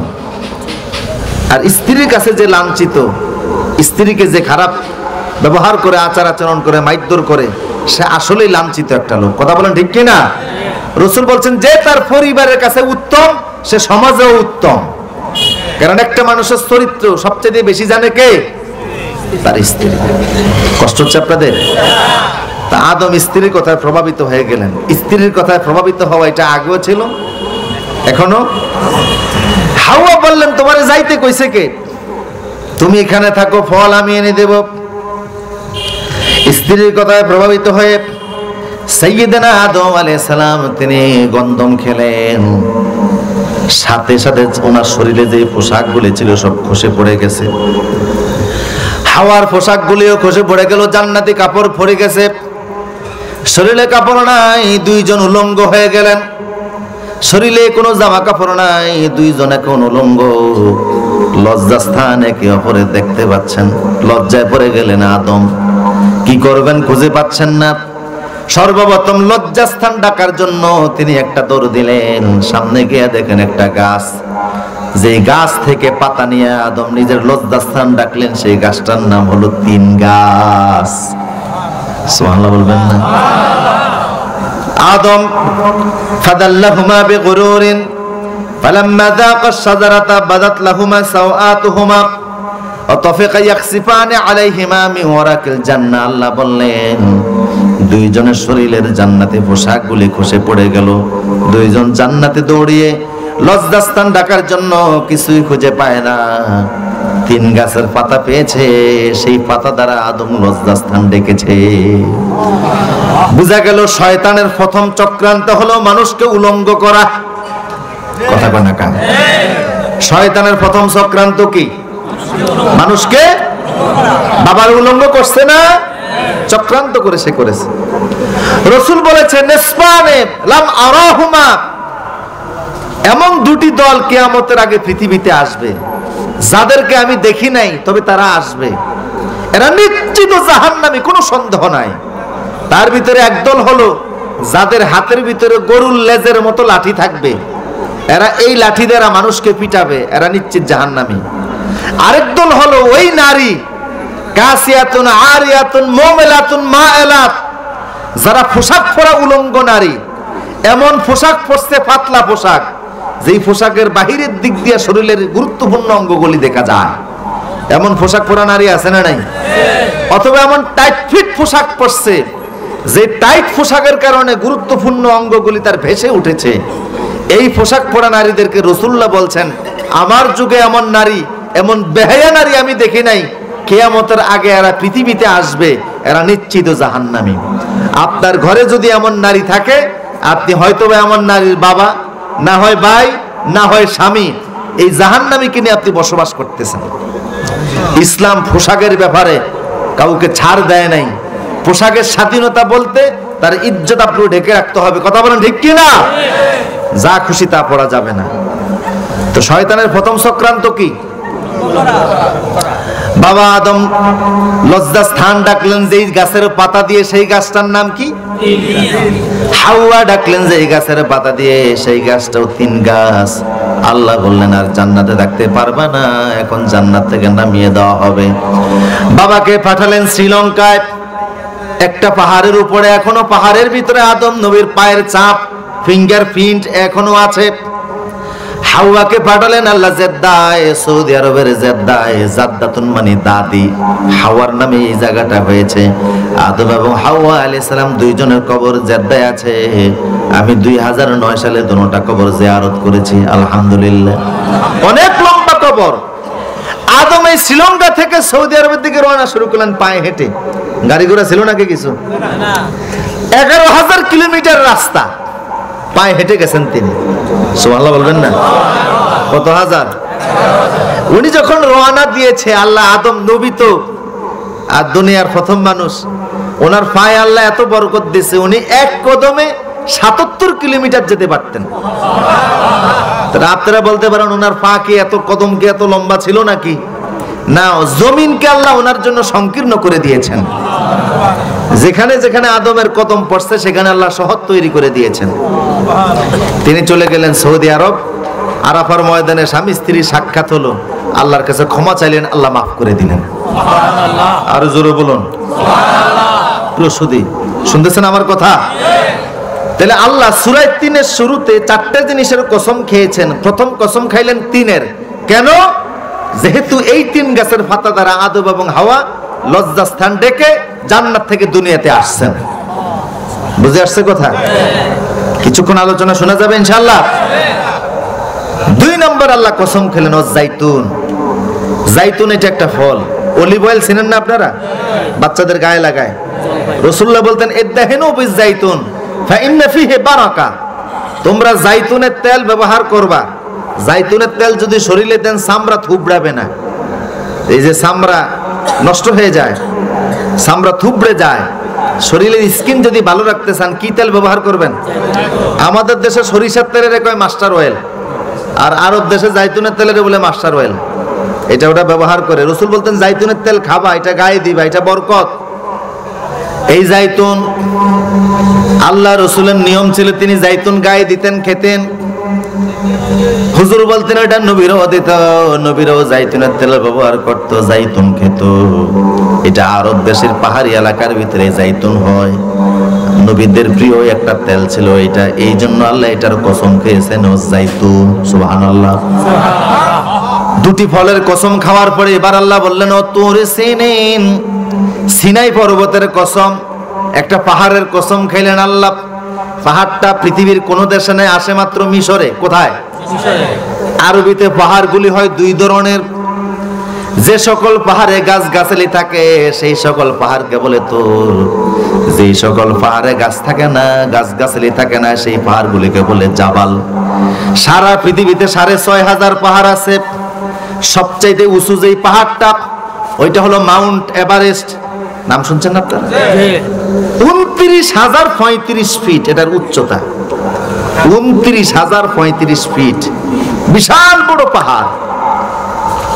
Speaker 1: আর স্ত্রীর কাছে যে লাঞ্ছিত, স্ত্রীকে যে খারাপ ব্যবহার করে, আচার আচরণ করে, মাইদ্যর করে, সে আসলেই লাঞ্ছিত একটা লোক। কথা বলেন ঠিক কিনা? রাসূল বলছেন যে তার পরিবারের কাছে উত্তম সে সমাজেও উত্তম, কারণ একটা মানুষের চরিত্র সবচেয়ে বেশি জানে কে? তার স্ত্রী। কষ্ট হচ্ছে আপনাদের? তা আদম স্ত্রীর কথায় প্রভাবিত হয়ে গেলেন। স্ত্রীর কথায় প্রভাবিত হওয়া এটা আগেও ছিল, এখনো। হাওয়া বললেন তোমারে যাইতে কইছে কে? তুমি এখানে থাকো, ফল আমি এনে দেব। স্ত্রীর কথায় প্রভাবিত হয়ে সাইয়্যিদানা আদম আলাইহিস সালাম তিনি গন্ধম খেলেন। সাথে সাথে ওনার শরীরে যে পোশাকগুলি ছিল সব খসে পড়ে গেছে। হাওয়ার পোশাকগুলিও খসে পড়ে গেল, জান্নাতি কাপড় পরে গেছে, শরীরে কাপড় নাই, দুইজন উলঙ্গ হয়ে গেলেন। শরীরে কোনো জামা কাপড় নাই, দুইজন এখন উলঙ্গ, লজ্জাস্থান একে অপরে দেখতে পাচ্ছেন। লজ্জায় পড়ে গেলেন আদম, কি করবেন খুঁজে পাচ্ছেন না। সর্বপ্রথম লজ্জাস্থান ঢাকার জন্য তিনি একটা দৌড় দিলেন। সামনে গিয়ে দেখেন একটা গাছ, যে গাছ থেকে পাতা নিয়ে আদম নিজের লজ্জাস্থান ডাকলেন, সেই গাছটার নাম হলো তিন গাছ। সুবহানাল্লাহ বলবেন না? আদম ফাদাল্লাহুমা বিগুরুরিন ফালাম্মা যাqa আশ-শাজারাতা বাদাত লাহুমা সাওআতুহুমা ওয়া তাফিকা ইয়াখসিফানি আলাইহিমা মিন ওয়ারাকিল জান্নাহ। আল্লাহ বললেন দুইজনের শরীরের জান্নাতে পোশাকগুলি খসে পড়ে গেল। দুইজন জান্নাতে দৌড়িয়ে লজ্জাস্থান ঢাকার জন্য কিছুই খুঁজে পায় না। তিন গাছের পাতা পেয়েছে, সেই পাতা দ্বারা আদম লজ্জাস্থান ডেকেছে। বুঝা গেল শয়তানের প্রথম চক্রান্ত হলো মানুষকে উলঙ্গ করা। কথা কয় না কেন? শয়তানের প্রথম চক্রান্ত কি? মানুষকে বাবার উলঙ্গ করছে না, চক্রান্ত করে সে করেছে। রাসূল বলেছেন নিসফানে লাম আরাহুমা, এমন দুটি দল কিয়ামতের আগে পৃথিবীতে আসবে যাদেরকে আমি দেখি নাই, তবে তারা আসবে। এরা নিশ্চিত জাহান্নামী, কোনো সন্দেহ নাই। তার ভিতরে একদল হলো যাদের হাতের ভিতরে গরুর লেজের মতো লাঠি থাকবে, এরা এই লাঠি দ্বারা মানুষকে পিটাবে, এরা নিশ্চিত জাহান্নামী। আরেক দল হলো ওই নারী কাসিয়াতুন আরিয়াতুন মুমিলাতুন মাইলাত, যারা পোশাক পরা উলঙ্গ নারী, এমন পোশাক পরছে পাতলা পোশাক, যেই পোশাকের বাহিরের দিক দিয়ে শরীরের গুরুত্বপূর্ণ অঙ্গগুলি দেখা যায়। এমন পোশাক পরা নারী আছে না নাই? অথবা এমন টাইট ফিট পোশাক পরছে, যে টাইট পোশাকের কারণে গুরুত্বপূর্ণ অঙ্গগুলি তার ভেসে উঠেছে। এই পোশাক পরা নারীদেরকে রাসূলুল্লাহ বলছেন, আমার যুগে এমন নারী, এমন বেহায়া নারী আমি দেখি নাই। কিয়ামতের আগে এরা পৃথিবীতে আসবে, এরা নিশ্চিত জাহান্নামী। আপনার ঘরে যদি এমন নারী থাকে, আপনি হয়তো এমন নারীর বাবা, না হয় ভাই, না হয় স্বামী, এই জাহান্নামীকে নিয়ে আপনি বসবাস করতেছেন। ইসলাম পোশাকের ব্যাপারে কাউকে ছাড় দেয় নাই। পোশাকের স্বাধীনতা বলতে তার ইজ্জত আপনি ঢেকে রাখতে হবে। কথা বলেন ঠিক কি না? যা খুশি তা পরা যাবে না। তো শয়তানের প্রথম চক্রান্ত কি? বাবা আদম লজ্জা স্থান ডাকলেন যেই গাছের পাতা দিয়ে, সেই গাছটার নাম কি? হাওয়া ডাকলেন যেই গাছের পাতা দিয়ে, সেই গাছটাও তিন গাছ। আল্লাহ বললেন আর জান্নাতে থাকতে পারবা না, এখন জান্নাত থেকে নামিয়ে দেওয়া হবে। বাবাকে পাঠালেন শ্রীলঙ্কায় একটা পাহাড়ের উপরে, এখনো পাহাড়ের ভিতরে আদম নবীর পায়ের ছাপ, ফিঙ্গার প্রিন্ট এখনো আছে। হাওয়াকে পাঠালেন আল্লাহ জেদ্দায়, সৌদি আরবের জেদ্দায়, জাদ্দাতুন মানে দাদি, হাওয়ার নামে এই জায়গাটা হয়েছে। আদম এবং হাওয়া আলাইহিস সালাম দুইজনের কবর জেদ্দায় আছে। আমি 2009 সালে দুটোটা কবর জিয়ারত করেছি, আলহামদুলিল্লাহ। অনেক লম্বা কবর। আদম এই শ্রীলঙ্কা থেকে সৌদি আরবের দিকে রওনা শুরু করলেন পায়ে হেঁটে। গাড়ি ঘোড়া ছিল নাকি কিছু? 11,000 কিলোমিটার রাস্তা পায়ে হেঁটে গেছেন তিনি। সুবহানাল্লাহ বলবেন না? কত হাজার? উনি যখন রওনা দিয়েছে, আল্লাহ, আদম নবী তো আর দুনিয়ার প্রথম মানুষ, ওনার পায়ে আল্লাহ এত বরকত দিয়েছে, উনি এক কদমে 77 কিলোমিটার যেতে পারতেন। আপনারা বলতে পারেন ওনার পা কি এত, কদম কি এত লম্বা ছিল নাকি? না, জমিনকে আল্লাহ ওনার জন্য সংকীর্ণ করে দিয়েছেন। যেখানে যেখানে আদমের কদম পড়ছে সেখানে আল্লাহ শহর তৈরি করে দিয়েছেন। তিনি চলে গেলেন সৌদি আরব। আরাফার ময়দানে স্বামী স্ত্রী সাক্ষাৎ হলো, আল্লাহর কাছে ক্ষমা চাইলেন, আল্লাহ মাফ করে দিলেন। আরো জোরে বলুন শুনতেছেন আমার কথা? তাহলে আল্লাহ সূরা 3-এর শুরুতে 4টে জিনিসের কসম খেয়েছেন। প্রথম কসম খাইলেন 3-এর। কেন? যেহেতু এই 3 গাছের পাতা দ্বারা আদম এবং হাওয়া লজ্জাস্থান ডেকে জান্নাত থেকে দুনিয়াতে আসছেন। বুঝে আসছে কথা? কিছুক্ষণ আলোচনা শোনা যাবে ইনশাআল্লাহ। 2 নম্বর আল্লাহ কসম খেলেন জাইতুন। জাইতুন এটা একটা ফল। অলিভ অয়েল চিনেন না আপনারা? বাচ্চাদের গায়ে লাগায়। রাসূলুল্লাহ বলতেন ইদ্দাহিনু বিজাইতুন ফাইন্না ফিহি বারাকা। তোমরা জাইতুনের তেল ব্যবহার করবা। জাইতুনের তেল যদি শরীরে দেন চামড়া থুবড়াবে না। এই যে চামড়া নষ্ট হয়ে যায়, চামড়া থুবড়ে যায়, শরীরের স্কিন যদি ভালো রাখতে চান কি তেল ব্যবহার করবেন? আমাদের দেশে সরিষার তেলের কয় মাস্টার অয়েল, আর আরব দেশে জাইতুনের তেলের বলে মাস্টার অয়েল। এটা ওটা ব্যবহার করে। রাসূল বলতেন জাইতুনের তেল খাবা, এটা গায়ে দিবা, এটা বরকত। এই জাইতুন আল্লাহ রাসূলের নিয়ম ছিল, তিনি জাইতুন গায়ে দিতেন, খেতেন। হুজুর বলতেন এটা নবীরাও দিত, নবীরাও জাইতুনের তেল ব্যবহার করতো, জাইতুন খেত। এটা আরব দেশের পাহাড়ি এলাকার ভিতরে জাইতুন হয়, নবীদের প্রিয় একটা তেল ছিল এটা। এই জন্য আল্লাহ এটার কসম খেয়েছেন জাইতুন। সুবহানাল্লাহ। 2টি ফলের কসম খাওয়ার পরে এবার আল্লাহ বললেন তুরি সিনিন, সিনাই পর্বতের কসম। একটা পাহাড়ের কসম খাইলেন আল্লাহ। পাহাড়টা পৃথিবীর কোন দেশে নেই, আসে মাত্র মিশরে। কোথায়? আরবিতে পাহাড়গুলি হয় 2 ধরনের। যে সকল পাহাড়ে গাছ গাছালি থাকে সেই সকল পাহাড়কে বলে তুর। যে সকল পাহাড়ে গাছ থাকে না, গাছ গাছালি থাকে না, সেই পাহাড়গুলিকে বলে জাবাল। সারা পৃথিবীতে 6500 পাহাড় আছে। সবচাইতে উঁচু যেই পাহাড়টা ওইটা হলো মাউন্ট এভারেস্ট। নাম শুনছেন আপনারা? 29,035 ফিট এটার উচ্চতা। 29,035 ফিট, বিশাল বড় পাহাড়।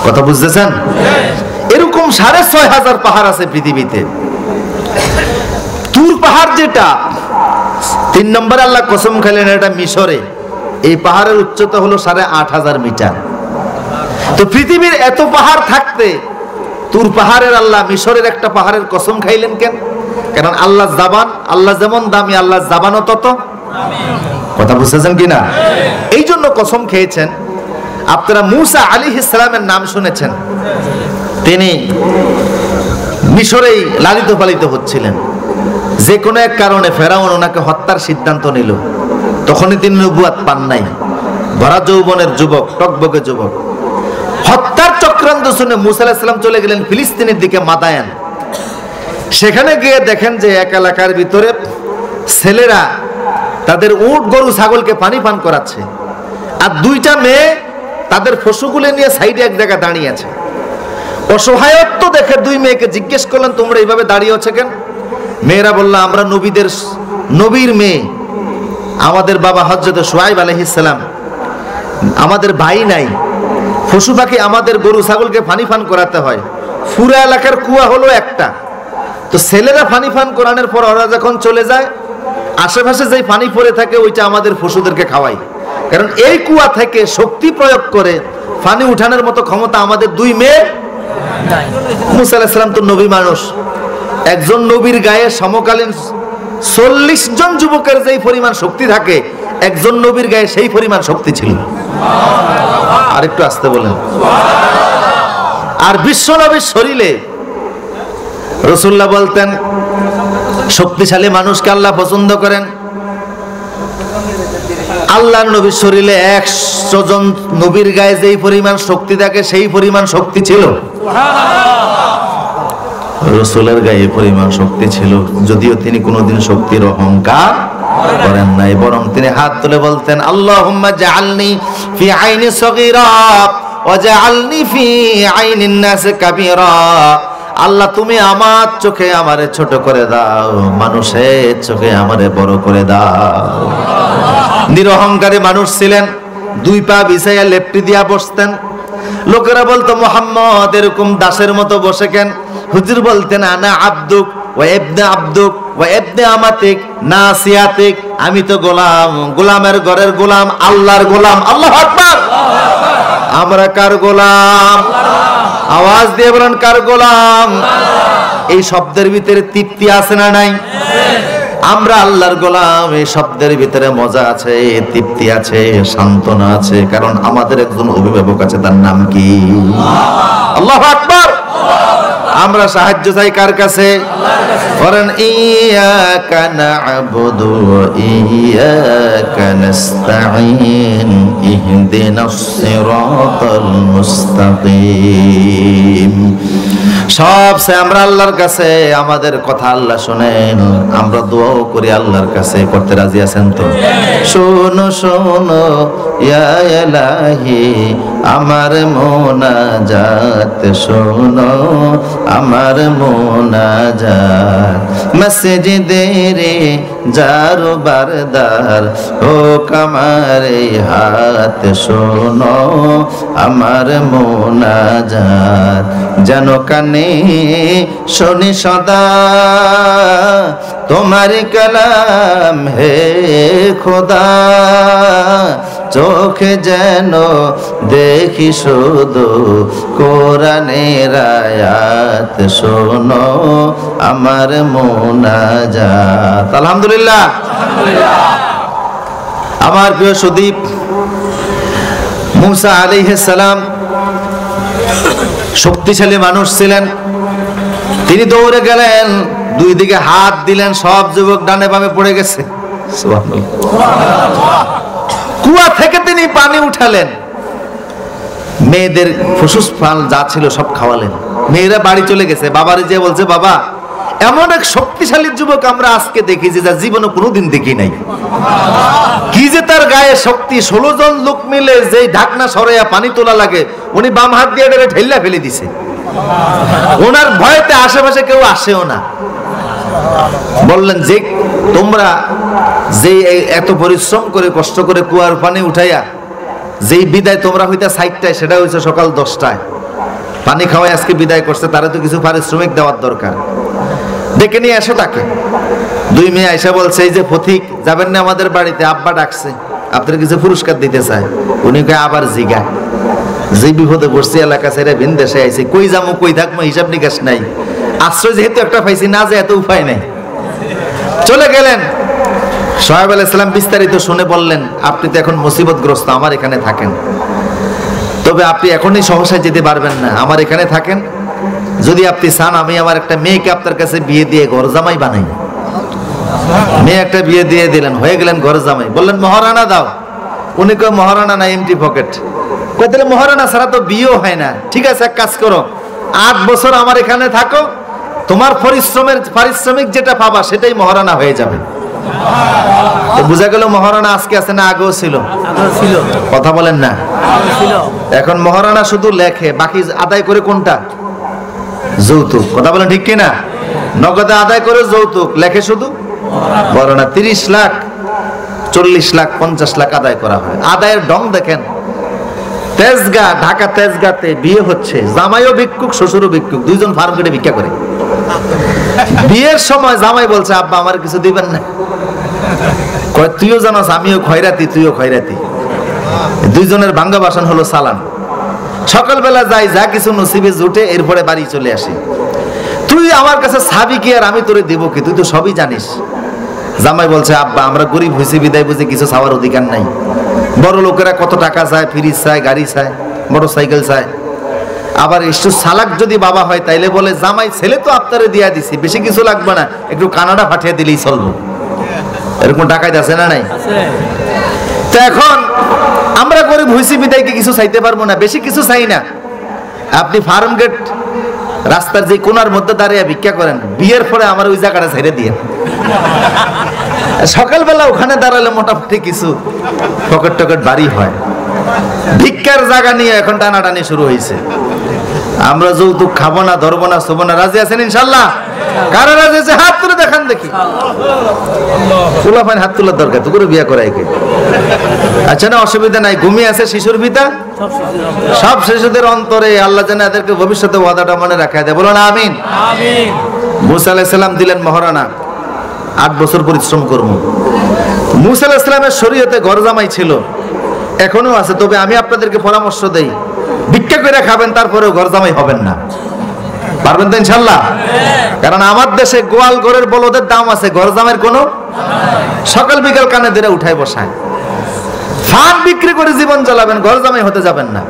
Speaker 1: কথা বুঝতেছেন? এরকম 6500 পাহাড় আছে পৃথিবীতে। তুর পাহাড় যেটা 3 নম্বরে আল্লাহ কসম খেলেন এটা মিশরে। এই পাহাড়ের উচ্চতা হলো 8,500 মিটার। তো পৃথিবীর এত পাহাড় থাকতে তুর পাহাড়ের আল্লাহ মিশরের একটা পাহাড়ের কসম খাইলেন কেন? কারণ আল্লাহ জাবান, আল্লাহ যেমন দামি, আল্লাহ জাবানও তত। কথা বুঝতেছেন কিনা? এই জন্য কসম খেয়েছেন। আপনারা মূসা আলাইহিস সালামের নাম শুনেছেন, তিনি মিশরেই লালিত পালিত হচ্ছিলেন। যে কোনো এক কারণে ফেরাউন ওনাকে হত্যার সিদ্ধান্ত নিল। তখনই তিনি নবুয়াত পান নাই, ভরা যৌবনের যুবক, টকবকে যুবক। হত্যার চক্রান্ত শুনে মূসা আলাইহিস সালাম চলে গেলেন ফিলিস্তিনের দিকে, মাদায়ান। সেখানে গিয়ে দেখেন যে এক এলাকার ভিতরে ছেলেরা তাদের উট গরু ছাগলকে পানি পান করাচ্ছে, আর দুইটা মেয়ে তাদের পশুগুলো নিয়ে সাইডে এক জায়গায় দাঁড়িয়ে আছে। অসহায়ত্ব দেখে দুই মেয়েকে জিজ্ঞেস করলেন, তোমরা এইভাবে দাঁড়িয়ে আছো কেন? মেয়েরা বলল, আমরা নবীর মেয়ে, আমাদের বাবা হযরত শুআয়ব আলাইহিস সালাম, আমাদের ভাই নাই, পশু পাখি আমাদের গরু ছাগলকে পানি পান করাতে হয়। পুরো এলাকার কুয়া হলো একটা। তো ছেলেরা পানি পান করানোর পর ওরা যখন চলে যায়, আশেপাশে যেই পানি পড়ে থাকে ওইটা আমাদের পশুদেরকে খাওয়াই। কারণ এই কুয়া থেকে শক্তি প্রয়োগ করে পানি উঠানোর মতো ক্ষমতা আমাদের দুই মেয়ে নাই। মূসা আলাইহিস সালাম তো নবী মানুষ, একজন নবীর গায়ে সমকালীন 40 জন যুবকের যেই পরিমাণ শক্তি থাকে, একজন নবীর গায়ে সেই পরিমাণ শক্তি ছিল। আর একটু আস্তে বলেন। আর বিশ্ব নবীর শরীরে রাসূলুল্লাহ বলতেন, শক্তিশালী মানুষকে আল্লাহ পছন্দ করেন। আল্লাহর নবীর শরীরে 100 জন নবীর গায়ে যেই পরিমাণ শক্তি থাকে সেই পরিমাণ শক্তি ছিল। রাসূলের গায়ে পরিমাণ শক্তি ছিল, যদিও তিনি কোনোদিন শক্তির অহংকার করেন নাই, বরং তিনি হাত তুলে বলতেন, আল্লাহুম্মা জাআলনি ফি আইনি সগীরা ওয়া জাআলনি ফি আইনিন নাস কাবীরা। আল্লাহ তুমি আমার চোখে আমারে ছোট করে দাও, মানুষের চোখে আমারে বড় করে দাও। নিরহংকারী মানুষ ছিলেন, 2 পা বিছাইয়া লেপটি দিয়া বসতেন। লোকেরা বলতো, মুহাম্মদ এরকম দাসের মতো বসে কেন? হুজুর বলতেন, আনা আব্দুক ওয়া ইবনে আব্দুক ওয়া ইবনে আমাতিক নাসিয়াতিক, আমি তো গোলাম, গোলামের ঘরের গোলাম, আল্লাহর গোলাম। আল্লাহু আকবার। আমরা কার গোলাম? আওয়াজ দিয়ে বলেন, কার গোলাম? এই শব্দের ভিতরে তৃপ্তি আছে না নাই? আমরা আল্লাহর গোলাম, এই শব্দের ভিতরে মজা আছে, তৃপ্তি আছে, সান্ত্বনা আছে, কারণ আমাদের একজন অভিভাবক আছে, তার নাম কি? আল্লাহু আকবার। আমরা সাহায্য চাই কার কাছে? বলেন, ইয়াকা না'বুদু ওয়া ইয়াকা নাস্তাঈন ইহদিনাস সিরাতাল মুস্তাকিম। সবচেয়ে আমরা আল্লাহর কাছে, আমাদের কথা আল্লাহ শোনেন, আমরা দোয়াও করি আল্লাহর কাছে। করতে রাজি আছেন তো? শোনো শোনো ইয়া ইলাহি আমার মোনাজাত, শোনো আমার মোনাজাত। মসজিদের জারো বারদার ও কামারে হাত, শোনো আমার মোনাজাত। যেন কানে শুনি সদা তোমার কালাম হে খোদা, চোখে যেন দেখি শুধু কোরআনের আয়াত, শোনো আমার মোনাজাত। আলহামদুলিল্লাহ। আমার প্রিয় সুদীপ, মূসা আলাইহিস সালাম শক্তিশালী মানুষ ছিলেন। তিনি দৌড়ে গেলেন, 2 দিকে হাত দিলেন, সব যুবক ডানে বামে পড়ে গেছে। কুয়া থেকে তিনি পানি উঠালেন, মেয়েদের ফুসুস ফাল যা ছিল সব খাওয়ালেন। মেয়েরা বাড়ি চলে গেছে, বাবারে যে বলছে, বাবা এমন এক শক্তিশালী যুবক আমরা আজকে দেখেছি যা জীবনে কোনোদিন দেখি নাই। কি যে তার গায়ে শক্তি! 16 জন লোক মিলে যেই ঢাকনা সরাইয়া পানি তোলা লাগে, উনি বাম হাত দিয়ে ধরে ঠেল্লা ফেলে দিছে। ওনার ভয়তে আশেপাশে কেউ আসেও না। বললেন যে তোমরা যে এত পরিশ্রম করে কষ্ট করে কুয়ার পানি উঠাইয়া যেই বিদায় তোমরা হইতা 60টায়, সেটা হইছে সকাল 10টায়। পানি খাওয়াই আজকে বিদায় করছে, তারা তো কিছু পারিশ্রমিক দেওয়ার দরকার। ডেকে নিয়ে এসে তাকে। 2 মেয়ে আইসা বলছে, এই যে পথিক যাবেন না আমাদের বাড়িতে, আব্বা ডাকছে। আপনার কিছু পুরস্কার দিতে চায়। উনি কয় আবার জিগা, যে বিপদে বসছি এলাকা ছেড়ে ভিন দেশে আইছি, কই যাবো কই থাকবো হিসাব নিকাশ নাই, আশ্রয় যেহেতু একটা পাইছি, না যে এত উপায় নাই, চলে গেলেন। সোহাইব আলাইহিস সালাম বিস্তারিত শুনে বললেন, আপনি তো এখন মুসিবতগ্রস্ত, আমার এখানে থাকেন, তবে আপনি এখনই সহসায় যেতে পারবেন না, আমার এখানে থাকেন। যদি আপনি চান আমি আমার একটা মেয়েকে আপনার কাছে বিয়ে দিয়ে ঘর জামাই বানাই। মেয়ে একটা বিয়ে দিয়ে দিলেন, হয়ে গেলেন ঘর জামাই। বললেন মহারানা দাও। উনি কয় মহারানা না, এমটি পকেট। কয় তাহলে মহারানা ছাড়া তো বিয়েও হয় না। ঠিক আছে, এক কাজ করো, 8 বছর আমার এখানে থাকো, তোমার পারিশ্রমিক যেটা পাবা সেটাই মহারানা হয়ে যাবে। বুঝা গেল মহারানা আজকে আছে না আগেও ছিল? কথা বলেন না। এখন মহারানা শুধু লেখে, বাকি আদায় করে কোনটা? যৌতুক। কথা বলেন ঠিক কিনা? নগদে আদায় করে যৌতুক, লেখে শুধু মহারানা। 30 লাখ, 40 লাখ, 50 লাখ আদায় করা হয়। আদায়ের ঢং দেখেন। তেজগাঁ, ঢাকা তেজগাঁতে বিয়ে হচ্ছে, জামাইও ভিক্ষুক শ্বশুরও ভিক্ষুক, দুইজন ফার্ম কেটে ভিক্ষা করে। বিয়ের সময় জামাই বলছে আব্বা আমার কিছু দিবেন না। কয় তুইও জানাস আমিও খয়রাতি, তুইও খয়রাতি। দুইজনের ভাঙ্গা বাসন হলো সালান। সকালবেলা যাই, যা কিছু নসিবে জুটে, এরপরে বাড়ি চলে আসি। তুই আমার কাছে চাবি কি আর আমি তোরে দিব কি? তুই তো সবই জানিস। জামাই বলছে আব্বা আমরা গরিব হয়েছি বিদায় বুঝে কিছু চাওয়ার অধিকার নাই। বড় লোকেরা কত টাকা চায়, ফ্রিজ চায়, গাড়ি চায়, মোটর সাইকেল চায়। আবার একটু সালাক যদি বাবা হয় তাইলে বলে জামাই ছেলে তো আপনারে দিয়া দিছি, বেশি কিছু লাগবে না, একটু কানাডা পাঠিয়ে দিলেই চলবো। এরকম টাকায় আছে না নাই? তো এখন আমরা গরিব হয়েছি বিদায়কে কিছু চাইতে পারবো না, বেশি কিছু চাই না। আপনি ফার্ম গেট রাস্তার যে কোনার মধ্যে দাঁড়িয়ে ভিক্ষা করেন, বিয়ের পরে আমার ওই জায়গাটা ছেড়ে দিয়ে সকালবেলা ওখানে দাঁড়ালে মোটামুটি কিছু পকেট টকেট বাড়ি হয়। ভিক্ষার জায়গা নিয়ে এখন টানাটানি শুরু হয়েছে। আমরা যৌতুক খাবো না, ধরবো না, শোবো না, রাজি আছেন ইনশাল্লাহ? কারা রাজি আছে হাত তুলে দেখান দেখি। হাত তোলার দরকার তো করে বিয়ে করাই কে? আচ্ছা না, অসুবিধা নাই। ঘুমিয়ে আছে শিশুর পিতা, সব শিশুদের অন্তরে আল্লাহ যেন এদেরকে ভবিষ্যতে ওয়াদাটা মনে রাখা দেয়। বলুন আমিন। মুসা আলাইহিস সালাম দিলেন মহারানা, 8 বছর পরিশ্রম করব। মুসা আলাইহিস সালামের শরীয়তে ঘর জামাই ছিল, এখনো আছে। তবে আমি আপনাদেরকে পরামর্শ দেই, ভিক্ষা করে খাবেন, তারপরেও ঘর জামাই হবেন না। পারবেন তো ইনশাল্লাহ? কারণ আমার দেশে গোয়াল ঘরের বলদের দাম আছে, ঘর জামাইয়ের কোনো। সকাল বিকাল কানে ধরে উঠায় বসায়, ফান বিক্রি করে জীবন চালাবেন, ঘর জামাই হতে যাবেন না।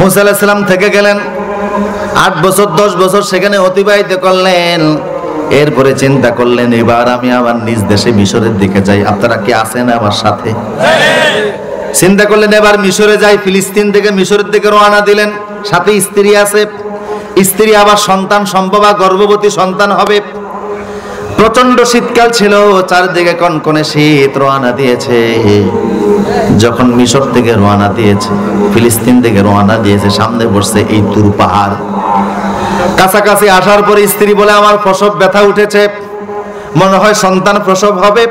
Speaker 1: মুসা আলাইহিস সালাম থেকে গেলেন, 8 বছর 10 বছর সেখানে অতিবাহিত করলেন। এরপরে চিন্তা করলেন এবার আমি আমার নিজ দেশে মিশরের দিকে যাই। আপনারা কি আছেন আমার সাথে? চিন্তা করলেন এবার মিশরে যাই। ফিলিস্তিন থেকে মিশরের দিকে রওনা দিলেন, সাথে স্ত্রী আছে। স্ত্রী আবার সন্তান সম্ভবা, গর্ভবতী সন্তান হবে। প্রচন্ড শীতকাল ছিল, চারদিকে কনকনে শীত। রওনা দিয়েছে। যখন মিশর থেকে রওনা দিয়েছে, ফিলিস্তিন থেকে রওনা দিয়েছে, সামনে বসছে এই তুর পাহাড়। কাছাকাছি আসার পরে স্ত্রী বলে আমার প্রসব ব্যথা উঠেছে, মনে হয় সন্তান প্রসব হবে।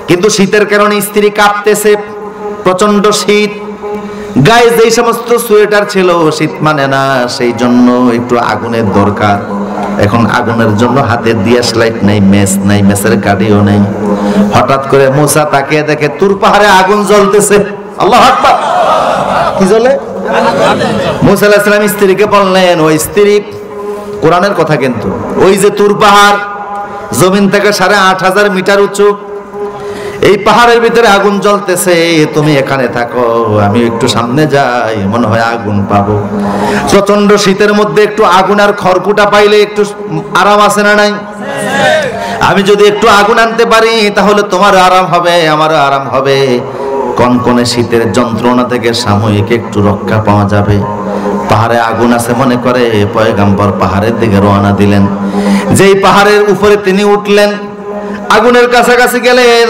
Speaker 1: কিন্তু শীতের কারণে স্ত্রী কাঁপতেছে, প্রচন্ড শীত। গায়ে যেই সমস্ত সোয়েটার ছিল শীত মানে না, সেই জন্য একটু আগুনের দরকার। এখন আগুনের জন্য হাতের দিয়াস লাইট নাই, মেস নাই, মেসের কাঠিও নেই। হঠাৎ করে মুসা তাকিয়ে দেখে তুর পাহাড়ে আগুন জ্বলতেছে। আল্লাহু আকবার! কি জ্বলে? মুসা আলাইহিস সালাম স্ত্রীকে বললেন, ওই স্ত্রী, কোরআনের কথা কিন্তু, ওই যে তুর পাহাড় জমিন থেকে 8,500 মিটার উঁচু, এই পাহাড়ের ভিতরে আগুন জ্বলতেছে, তুমি এখানে থাকো, আমি একটু সামনে যাই, মনে হয় আগুন পাবো। প্রচন্ড শীতের মধ্যে একটু আগুন আর খড়কুটা পাইলে একটু আরাম আছে না নাই? আমি যদি একটু আগুন আনতে পারি তাহলে তোমার আরাম হবে, আমারও আরাম হবে। কনকনে শীতের যন্ত্রণা থেকে সাময়িক একটু রক্ষা পাওয়া যাবে। পাহাড়ে আগুন আছে মনে করে পয়গম্বর পাহাড়ের দিকে রওনা দিলেন। যেই পাহাড়ের উপরে তিনি উঠলেন, আগুনের কাছাকাছি গেলেন,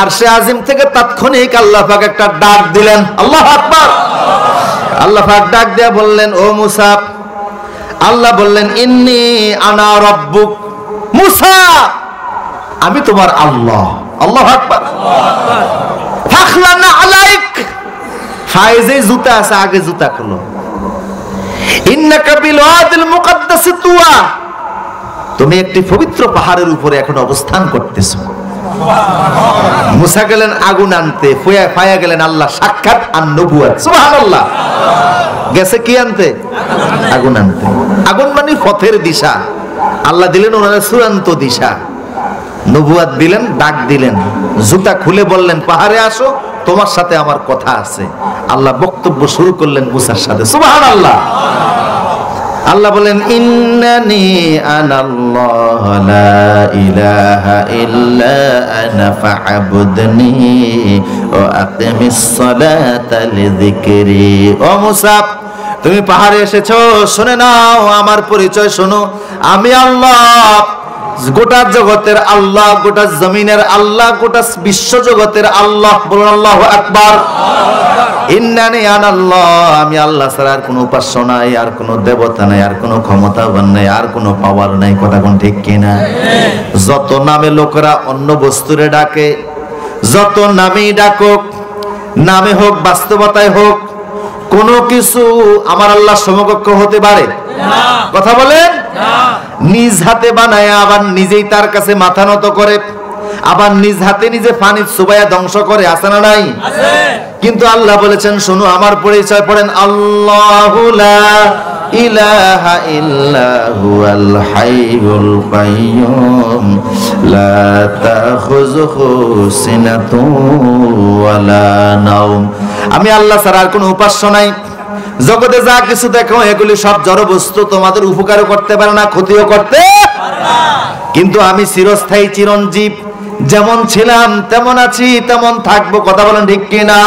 Speaker 1: আরশে আজিম থেকে তাৎক্ষণিক আল্লাহ পাক একটা ডাক দিলেন। আল্লাহু আকবার! আল্লাহ পাক ডাক দিয়া বললেন, ও মুসা। আল্লাহ বললেন, ইন্নী আনা রাব্বুক। মুসা, আমি তোমার আল্লাহ। আল্লাহু আকবার! ফাখলানা আলাইক। ফাইজে জুতা আছে, আগে জুতা খুলো। ইন্নাকা বিল ওয়াদিল মুকাদ্দাস তুয়া। তুমি একটি পবিত্র পাহাড়ের উপরে এখন অবস্থান করতেছো। মুসা গেলেন আগুন আনতে, ফায়া গেলেন আল্লাহ সাক্ষাৎ আর নবুয়ত। সুবহানাল্লাহ। গেছে কি আনতে? আগুন আনতে। আগুন মানে পথের দিশা, আল্লাহ দিলেন ওনারা চূড়ান্ত দিশা। নবুয়ত দিলেন, ডাক দিলেন, জুতা খুলে বললেন পাহাড়ে আসো, তোমার সাথে আমার কথা আছে। আল্লাহ বক্তব্য শুরু করলেন মুসার সাথে। সুবহানাল্লাহ। আল্লাহ বলেন ইন্নানি আনাল্লাহ লা ইলাহা ইল্লা আনা ফা'বুদনি ওয়া আকিমিস সালাতা লিযিকরি। ও মুসা, তুমি পাহাড়ে এসেছো, শুনে নাও আমার পরিচয় শোনো। আমি আল্লাহ, গোটা জগতের আল্লাহ, গোটা জমিনের আল্লাহ, গোটা বিশ্ব জগতের আল্লাহ। বলুন আল্লাহু আকবার। ইন্নানি আনাল্লাহ, আমি আল্লাহ ছাড়া আর কোনো উপাস্য নাই, আর কোনো দেবতা নাই, আর কোনো ক্ষমতাবান নাই, আর কোনো পাওয়ার নাই। কথা কোন ঠিক কিনা? যত নামে লোকেরা অন্য বস্তুরে ডাকে, যত নামেই ডাকুক, নামে হোক বাস্তবতায় হোক, কোন কিছু আমার আল্লাহ সমকক্ষ হতে পারে? কথা বলেন। নিজ হাতে বানায় আবার নিজেই তার কাছে মাথা নত করে, আবার নিজ হাতে নিজে পানি চুবাইয়া ধ্বংস করে, আছে না নাই? কিন্তু আল্লাহ বলেছেন শোনো আমার পরিচয়, পড়েন আল্লাহু লা ইলাহা ইল্লা হুয়াল হাইয়ুল কাইয়্যুম লা তাখুযুহু সিনাতুন ওয়ালা নাওম। আমি আল্লাহ ছাড়া আর কোনো উপাস্য নাই। জগতে যা কিছু দেখো এগুলি সব জড় বস্তু, তোমাদের উপকারও করতে পারে না, ক্ষতিও করতে পারে না। কিন্তু আমি চিরস্থায়ী চিরঞ্জীব, যেমন ছিলাম তেমন আছি, তেমন থাকবো। কথা বলেন ঠিক কিনা?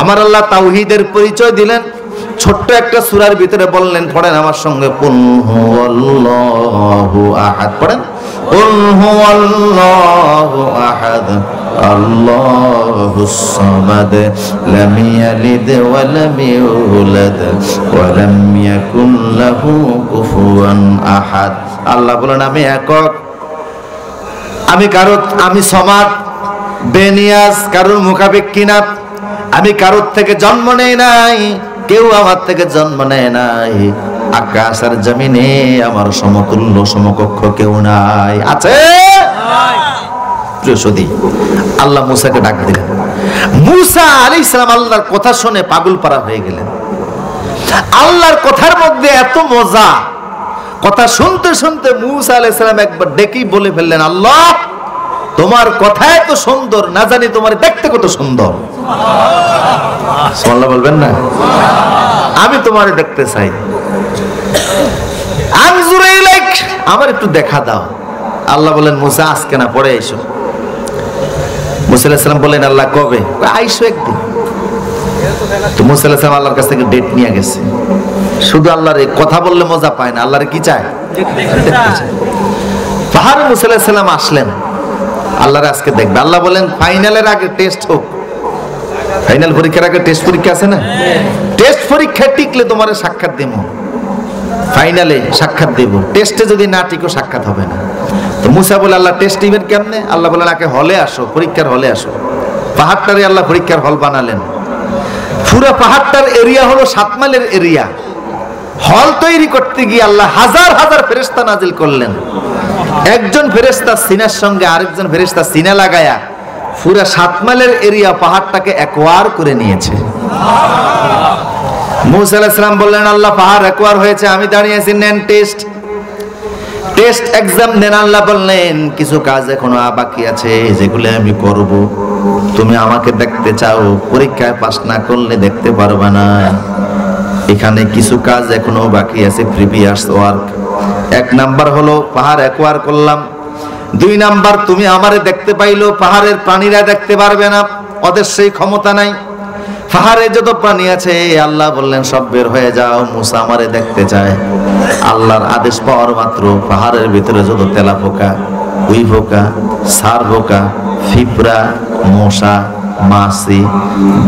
Speaker 1: আমার আল্লাহ তাওহীদের পরিচয় দিলেন ছোট্ট একটা সূরার ভিতরে, বললেন পড়েন আমার সঙ্গে, কুল হুয়াল্লাহু আহাদ। পড়েন কুল হুয়াল্লাহু আহাদ আল্লাহুস সামাদ লাম ইয়ালিদ ওয়া লাম ইউলাদ ওয়া লাম ইয়াকুল লাহু কুফুয়ান আহাদ। আল্লাহ বলেন আমি একক, আমি সমাদ, বেনিয়াজ, কারোর মুখাপেক্ষী না। আমি কারোর থেকে জন্ম নেই নাই, কেউ আমার থেকে জন্ম নেয় নাই। আকাশ আর জমিনে আমার সমতুল্য সমকক্ষ কেউ নাই। আছে? আল্লাহ মুসাকে ডাক দিলেন। মুসা আলাইহিস সালাম আল্লাহর কথা শুনে পাগল পারা হয়ে গেলেন। আল্লাহর কথার মধ্যে এত মজা, কথা শুনতে শুনতে মুসা আলাইহিস সালাম একবার ডেকেই বলে ফেললেন, আল্লাহ তোমার কথা এত সুন্দর, না জানি তোমার দেখতে কত সুন্দর। সুবহানাল্লাহ বলবেন না? আমি তোমারে দেখতে চাই। আনজুর ইলাইক, আমার একটু দেখা দাও। আল্লাহ বলেন মুসা আজকে না, পরে এসো। মুসা আলাইহিস সালাম বলেন আল্লাহ কবে? আইসো একদিন। তো মুসা আলাইহিস সালাম আল্লাহর কাছ থেকে ডেট নিয়ে গেছে। শুধু আল্লাহর কথা বললে মজা পায় না, আল্লাহর কি চায়? পাহাড়ে মুসা আলাইহিস সালাম আসলেন, আল্লাহর আজকে দেখবে। আল্লাহ বলেন ফাইনালের আগে টেস্ট হোক। ফাইনাল পরীক্ষার আগে টেস্ট পরীক্ষা আছে না? টেস্ট পরীক্ষা টিকলে তোমার সাক্ষাৎ দেব, ফাইনালে সাক্ষাৎ দেব। টেস্টে যদি না টিকো সাক্ষাৎ হবে না। তো মুসা বলে আল্লাহ টেস্ট দিবেন কেমনে? আল্লাহ বলেন আগে হলে আসো, পরীক্ষার হলে আসো। পাহাড়টারে আল্লাহ পরীক্ষার হল বানালেন। পুরো পাহাড়টার এরিয়া হলো 7 মাইলের এরিয়া। হল তৈরি করতে গিয়ে আল্লাহ হাজার হাজার ফেরেশতা নাজিল করলেন। একজন ফেরেশতা সিনার সঙ্গে আরেকজন ফেরেশতা সিনা লাগায়া পুরো 7 মাইলের এরিয়া পাহাড়টাকে একোয়ার করে নিয়েছে। মুসা আলাইহিস সালাম বললেন আল্লাহ পাহাড় একোয়ার হয়েছে, আমি দাঁড়িয়ে আছি, নেন টেস্ট। টেস্ট এক্সাম নেন। আল্লাহ বললেন কিছু কাজ এখনো বাকি আছে, যেগুলো আমি করব। তুমি আমাকে দেখতে চাও, পরীক্ষায় পাস না করলে দেখতে পারবে না। এখানে কিছু কাজ এখনো বাকি আছে, প্রিভিয়াস ওয়ার্ক। 1 নাম্বার হলো পাহাড় একোয়ার করলাম। 2 নাম্বার তুমি আমারে দেখতে পাইলো, পাহাড়ের প্রাণীরা দেখতে পারবে না, ওদের সেই ক্ষমতা নাই। পাহাড়ে যত প্রাণী আছে আল্লাহ বললেন সব বের হয়ে যাও, মুসা আমারে দেখতে চায়। আল্লাহর আদেশ পাওয়ার মাত্র পাহাড়ের ভিতরে যত তেলাপোকা, উই পোকা, সার পোকা, পিঁপড়া, মশা, মাছি,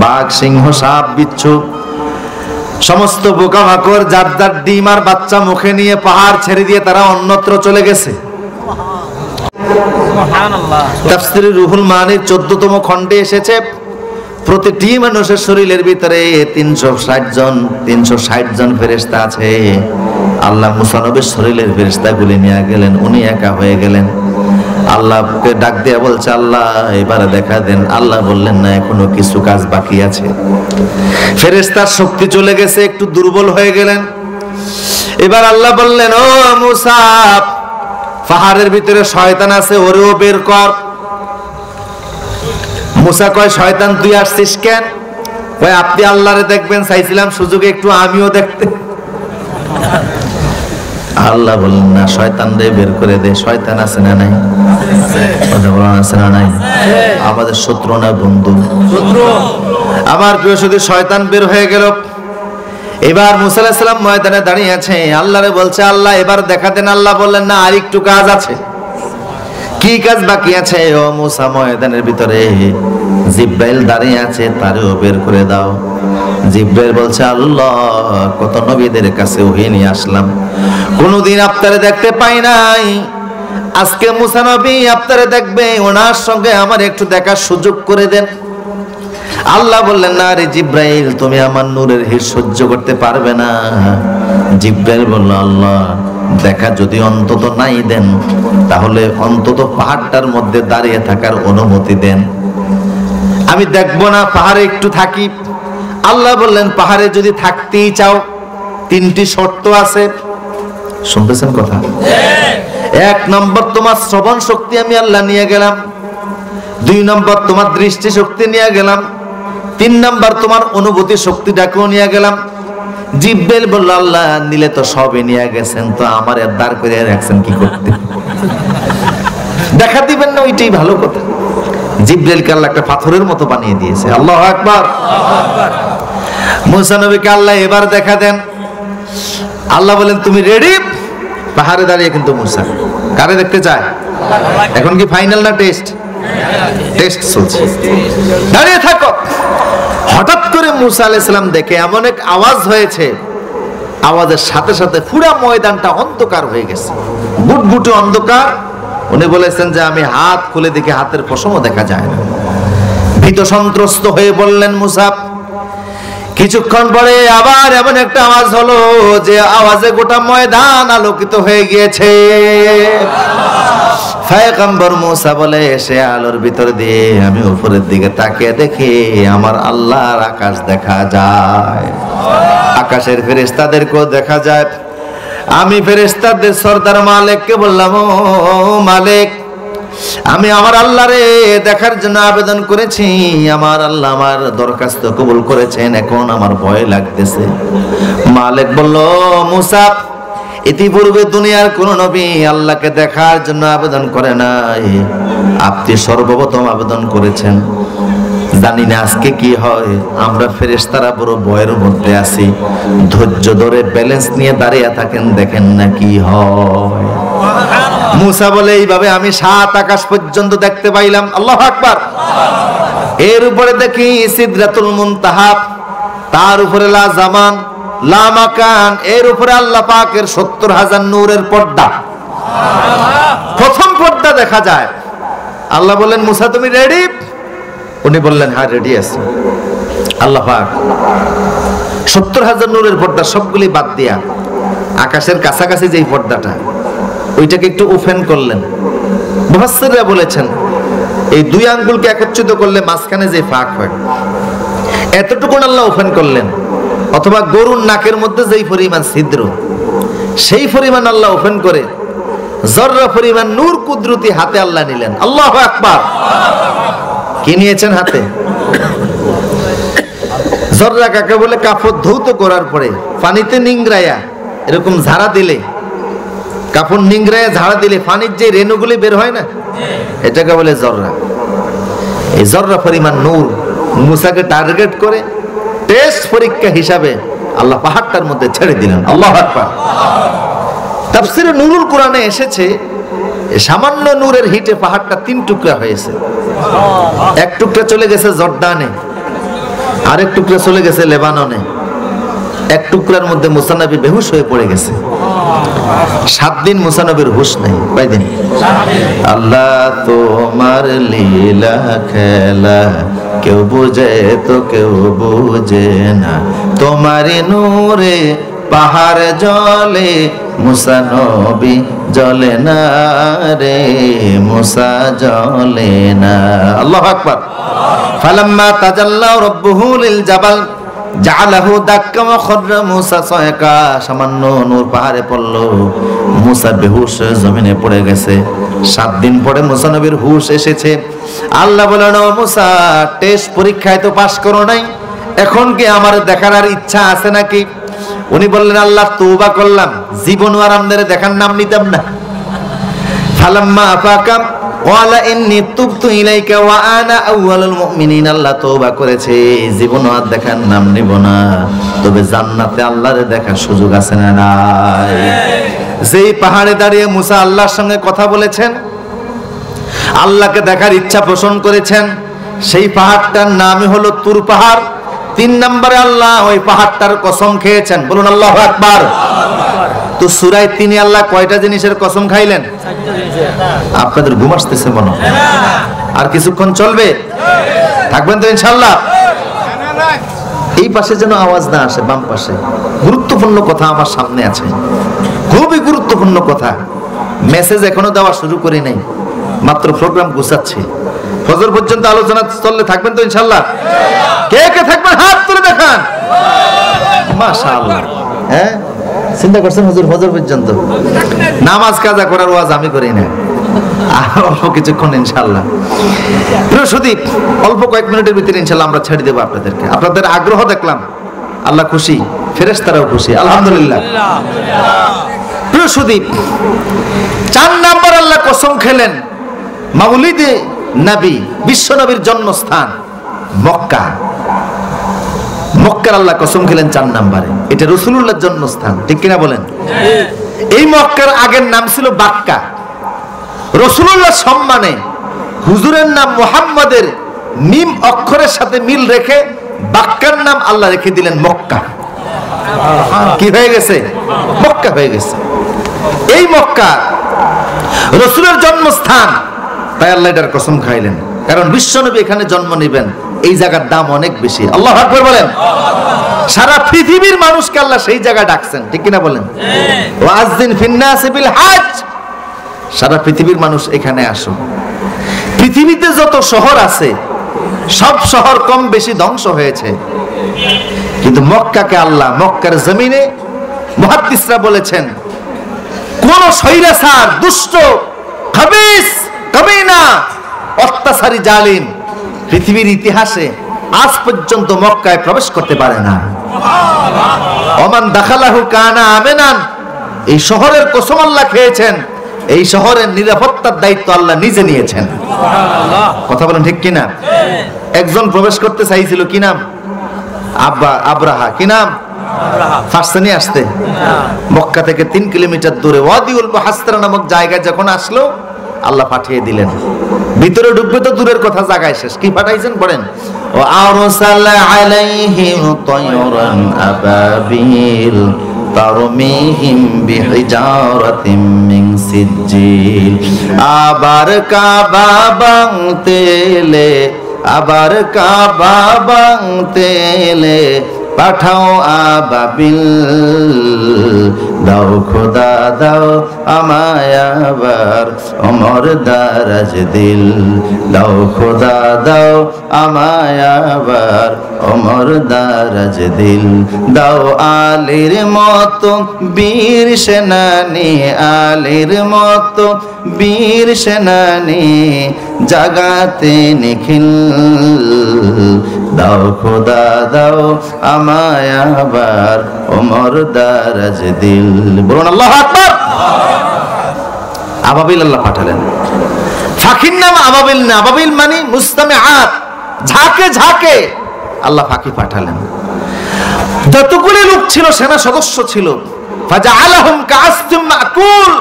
Speaker 1: বাঘ, সিংহ, সাপ, বিচ্ছু, সমস্ত পোকামাকড় যার যার ডিম আর বাচ্চা মুখে নিয়ে পাহাড় ছেড়ে দিয়ে তারা অন্যত্র চলে গেছে। তাফসীরে রুহুল মানির 14তম খণ্ডে এসেছে প্রতিটি মানুষের শরীরের ভিতরে 360 জন ফেরেশতা আছে। আল্লাহ মুসা নবীর শরীরের ফেরেশতাগুলি নিয়ে গেলেন, উনি একা হয়ে গেলেন। আল্লাহকে ডাক দিয়ে বলছে, আল্লাহ এবারে দেখা দেন। আল্লাহ বললেন, না, এখনো কিছু কাজ বাকি আছে। ফেরেশতার শক্তি চলে গেছে, একটু দুর্বল হয়ে গেলেন। এবার আল্লাহ বললেন, ও মুসা, পাহাড়ের ভিতরে শয়তান আছে, ওরেও বের কর। মুসা কয়, শয়তান তুই আসছিস কেন? কয়, আপনি আল্লাহরে দেখবেন চাইছিলাম, সুযোগে একটু আমিও দেখতে। আল্লাহ বললেন, না, শয়তান রে বের করে দে। শয়তান আছে না নাই? কথা বলেন, আছে না নাই? আমাদের শত্রু না বন্ধু? আমার প্রিয় শুধু শয়তান বের হয়ে গেল। এবার মুসা আলাইহিস সালাম ময়দানে দাঁড়িয়ে আছে, আল্লাহরে বলছে, আল্লাহ এবার দেখা দেন। আল্লাহ বললেন, না, আর একটু কাজ আছে। কি কাজ বাকি আছে? ও মুসা, ময়দানের ভিতরে জিব্রাইল দাঁড়িয়ে আছে, তারেও বের করে দাও। জিব্রাইল বলছে, আল্লাহ কত নবীদের কাছে ওহী নিয়ে আসলাম, কোনদিন আপনারে দেখতে পাই নাই। আজকে মুসা নবী আপনারে দেখবে, ওনার সঙ্গে আমার একটু দেখার সুযোগ করে দেন। আল্লাহ বললেন, না রে জিব্রাইল, তুমি আমার নূরের হিট সহ্য করতে পারবে না। জিব্রাইল বলল, আল্লাহ দেখা যদি অন্তত নাই দেন, তাহলে অন্তত পাহাড়টার মধ্যে দাঁড়িয়ে থাকার অনুমতি দেন। আমি দেখবো না, পাহাড়ে একটু থাকি। আল্লাহ বললেন, পাহাড়ে যদি থাকতেই চাও, তিনটি শর্ত আছে। শুনতেছেন কথা? এক নম্বর, তোমার শ্রবণ শক্তি আমি আল্লাহ নিয়ে গেলাম। দুই নম্বর, তোমার দৃষ্টি শক্তি নিয়ে গেলাম। তিন নম্বর, তোমার অনুভূতি শক্তিটাকেও নিয়ে গেলাম। জিব্রাইল বলল, আল্লাহ নিলে তো সবই নিয়ে গেছেন, তো আমার দাঁড় করে রাখছেন কি করতে? দেখা দিবেন না, ওইটাই ভালো কথা। জিব্রাইলকে আল্লাহ একটা পাথরের মতো বানিয়ে দিয়েছে। আল্লাহু আকবার। মুসা নবীকে আল্লাহ এবার দেখা দেন। আল্লাহ বলেন, তুমি রেডি? পাহাড়ে দাঁড়িয়ে কিন্তু মুসা কারে দেখতে চায়? এখন কি ফাইনাল না টেস্ট? টেস্ট চলছে। দাঁড়িয়ে থাকো। হঠাৎ করে মুসা আলাইহিস সালাম দেখে এমন এক আওয়াজ হয়েছে, আওয়াজের সাথে সাথে পুরো ময়দানটা অন্ধকার হয়ে গেছে, গুটগুটে অন্ধকার। উনি বলেছেন যে আমি হাত খুলে দেখে হাতের পশমও দেখা যায় না। ভীত সন্ত্রস্ত হয়ে বললেন মুসা। কিছুক্ষণ পরে আবার এমন একটা আওয়াজ হলো যে আওয়াজে গোটা ময়দান আলোকিত হয়ে গিয়েছে। পয়গম্বর মুসা বলে, সে আলোর ভিতর দিয়ে আমি উপরের দিকে তাকিয়ে দেখি আমার আল্লাহর আকাশ দেখা যায়, আকাশের ফেরেশতাদেরকেও দেখা যায়। আমি ফেরেশতাদের সরদার মালিককে বললাম, ও মালিক, আমি আমার আল্লাহরে দেখার জন্য আবেদন করেছি, আমার আল্লাহ আমার দরখাস্ত কবুল করেছেন, এখন আমার ভয় লাগতেছে। মালিক বলল, মুসা, ইতিপূর্বে দুনিয়ার কোন নবী আল্লাহকে দেখার জন্য আবেদন করে নাই, আপনি সর্বপ্রথম আবেদন করেছেন। জানি না আজকে কি হয়। আমরা ফেরেশতারা বড় ভয়ের মধ্যে আছি, ধৈর্য ধরে ব্যালেন্স নিয়ে দাঁড়িয়ে থাকেন, দেখেন না কি হয়। মুসা বলে, এইভাবে আমি 7 আকাশ পর্যন্ত দেখতে পাইলাম। আল্লাহু আকবার। এর উপরে দেখি সিদরাতুল মুনতাহা, তার উপরে লা জামান লা মাকান, এর উপরে আল্লাহ পাকের 70,000 নূরের পর্দা। প্রথম পর্দা দেখা যায়। আল্লাহ বললেন, মুসা তুমি রেডি? উনি বললেন, হ্যাঁ রেডি আছি। আল্লাহ পাক 70,000 নূরের পর্দা সবগুলি বাদ দিয়া আকাশের কাছাকাছি যেই পর্দাটা, ওইটাকে একটু ওপেন করলেন। মুফাসসিররা বলেছেন, এই দুই আঙ্গুলকে একত্রিত করলে মাঝখানে যে ফাঁক হয়, এতটুকু আল্লাহ ওপেন করলেন। অথবা গরুর নাকের মধ্যে যেই পরিমাণ ছিদ্র, সেই পরিমাণ আল্লাহ ওপেন করে জররা পরিমাণ নূর কুদরতি হাতে আল্লাহ নিলেন। আল্লাহু আকবার। কি নিয়েছেন হাতে? জররা কাকে বলে? কাপড় ধৌত করার পরে পানিতে নিংড়ায়া এরকম ঝাড়া দিলে, কাপড় নিংড়ায়া ঝাড়া দিলে পানির যে রেণুগুলি বের হয় না, এটাকে বলে জররা। এই জররা পরিমাণ নূর মুসাকে টার্গেট করে টেস্ট পরীক্ষা হিসাবে আল্লাহ পাহাড়টার মধ্যে ছেড়ে দিলেন। আল্লাহু আকবার। তাফসীরে নুরুল কোরআনে এসেছে, সামান্য নূরের হিটে পাহাড়টা 3 টুকরা হয়েছে। এক টুকরা চলে গেছে জর্ডানে, আরেক টুকরা চলে গেছে লেবাননে, এক টুকরার মধ্যে মুসা নবী বেহুশ হয়ে পড়ে গেছে। 7 দিন মুসা নবীর হুঁশ নাই। কয়দিন? আল্লাহ তোমার লীলা খেলা কেউ বুঝে তো কেউ বুঝে না, তোমারই নূরে পাহাড় জলে মুসা নবী জ্বলে না রে মুসা জ্বলে না। আল্লাহু আকবার। ফালাম্মা তাজাল্লা রাব্বুহু লিল জাবাল জাআলাহু দাক্কা ওয়া খাররা মুসা সায়কা। সামান্য নূর পাহাড়ে পড়ল, মুসা বেহুশ হয়ে জমিনে পড়ে গেছে। 7 দিন পরে মুসা নবীর হুশ এসেছে। আল্লাহ বলেন, ও মুসা, টেস্ট পরীক্ষায় তো পাস করো নাই, এখন কি আমার দেখার আর ইচ্ছা আছে নাকি? উনি বললেন, আল্লাহ তওবা করলাম, জীবন আর আমাদের দেখার নাম নিতাম না। ফালাম্মা আফাকা ওয়ালা ইন্নী তুবতু ইলাইকা ওয়া আনা আউয়ালুল মুমিনিন। আল্লাহ তওবা করেছে, জীবন আর দেখার নাম নিব না, তবে জান্নাতে আল্লাহরে দেখার সুযোগ আছে না নাই? যেই পাহাড়ে দাঁড়িয়ে মুসা আল্লাহর সঙ্গে কথা বলেছেন, আল্লাহকে দেখার ইচ্ছা পোষণ করেছেন, সেই পাহাড়টার নামই হলো তুর পাহাড়। 3 নম্বরে আল্লাহ ওই পাহাড়টার কসম খেয়েছেন। বলুন আল্লাহু আকবার। তো সূরা 3 আল্লাহ কয়টা জিনিসের কসম খাইলেন? আপনাদের ঘুম আসতেছে মনে হয়? আর কিছুক্ষণ চলবে? থাকবেন তো ইনশাআল্লাহ? এই পাশে যেন আওয়াজ না আসে, বাম পাশে গুরুত্বপূর্ণ কথা আমার সামনে আছে, খুবই গুরুত্বপূর্ণ কথা। মেসেজ এখনো দেওয়া শুরু করি নাই, মাত্র প্রোগ্রাম গুছাচ্ছি। ফজর পর্যন্ত আলোচনা চললে থাকবেন তো ইনশাআল্লাহ? কে কে থাকবেন হাত তুলে দেখান। মাশাআল্লাহ। হ্যাঁ, চিন্তা করছেন হুজুর ফজর পর্যন্ত? নামাজ কাজা করার ওয়াজ আমি করি না, আর অল্প কিছুক্ষণ ইনশাআল্লাহ। প্রিয় সুদীপ, অল্প কয়েক মিনিটের ভিতরে ইনশাআল্লাহ আমরা ছেড়ে দেবো আপনাদেরকে। আপনাদের আগ্রহ দেখলাম, আল্লাহ খুশি, ফেরেশতারাও খুশি, আলহামদুলিল্লাহ। প্রিয় সুদীপ, 4 নাম্বার আল্লাহ কসম খেলেন, মাউলিদে নবী, বিশ্ব নবীর জন্মস্থান মক্কা। মক্কার আল্লাহ কসম খেলেন 4 নাম্বারে, এটা রাসূলুল্লাহর জন্মস্থান, ঠিক কিনা বলেন? এই মক্কার আগের নাম ছিল বাক্কা। রাসূলুল্লাহর সম্মানে হুজুরের নাম মুহাম্মাদের মিম অক্ষরের সাথে মিল রেখে বাক্কার নাম আল্লাহ রেখে দিলেন মক্কা। কি হয়ে গেছে? মক্কা হয়ে গেছে। এই মক্কা রাসূলের জন্মস্থান, তাই আল্লাহ এটার কসম খাইলেন, কারণ বিশ্বনবী এখানে জন্ম নেবেন, এই জায়গার দাম অনেক বেশি। আল্লাহু আকবার বলেন। সারা পৃথিবীর মানুষকে আল্লাহ সেই জায়গায় ডাকছেন, ঠিক কিনা বলেন? ওয়াযিন ফিন্নাস বিল হজ, সারা পৃথিবীর মানুষ এখানে আসো। পৃথিবীতে যত শহর আছে সব শহর কম বেশি ধ্বংস হয়েছে, কিন্তু মক্কাকে আল্লাহ, মক্কার জমিনে মুহাদ্দিসরা বলেছেন, কোন স্বৈরাচার, দুষ্ট, খাবিস, কামিনা, অত্যাচারী, জালিম পৃথিবীর ইতিহাসে আজ পর্যন্ত মক্কায় প্রবেশ করতে পারে না। ওমান দাখালাহু কানা আমিনান, এই শহরের কসম আল্লাহ খেয়েছেন, এই শহরের নিরাপত্তার দায়িত্ব আল্লাহ নিজে নিয়েছেন। কথা বলেন ঠিক কিনা? একজন প্রবেশ করতে চাইছিল, কি নাম? আব্রাহা। কি নাম? ফারসানি আসতে মক্কা থেকে 3 কিলোমিটার দূরে ওয়াদিউল মুহাসসারা নামক জায়গায় যখন আসলো, আল্লাহ পাঠিয়ে দিলেন। ভিতরে ঢুকবে তো দূরের কথা, জায়গায় শেষ। কি পাঠাইছেন পড়েন, ও আরসালা আলাইহিম তায়রান আবাবিল তারমিহিম বিহিজারাতিম মিন সিজ্জিল। আবার কাবা ভাঙতেলে, আবার কাবা ভাঙতেলে পাঠাও আবাবিল, দাও খোদা দাও আমায় আবার ওমর দারাজ দিল, দাও খোদা দাও আমায় আবার ওমর দারাজ দিল, দাও আলীর মতো বীর সেনানি, আলীর মতো বীর সেনানি জাগাতে নিখিল, দাও খোদা দাও আমায় আবার ওমর দারাজ দিল। বলুন আল্লাহু আকবার। আবাবিল আল্লাহ পাঠালেন। ফাঁকির নাম আবাবিল না, আবাবিল মানে মুস্তামিআত, ঝাঁকে ঝাঁকে আল্লাহ ফাঁকি পাঠালেন। যতগুলি লোক ছিল, সেনা সদস্য ছিল, ফাজআলাহুম কাআসফিম মাকুল,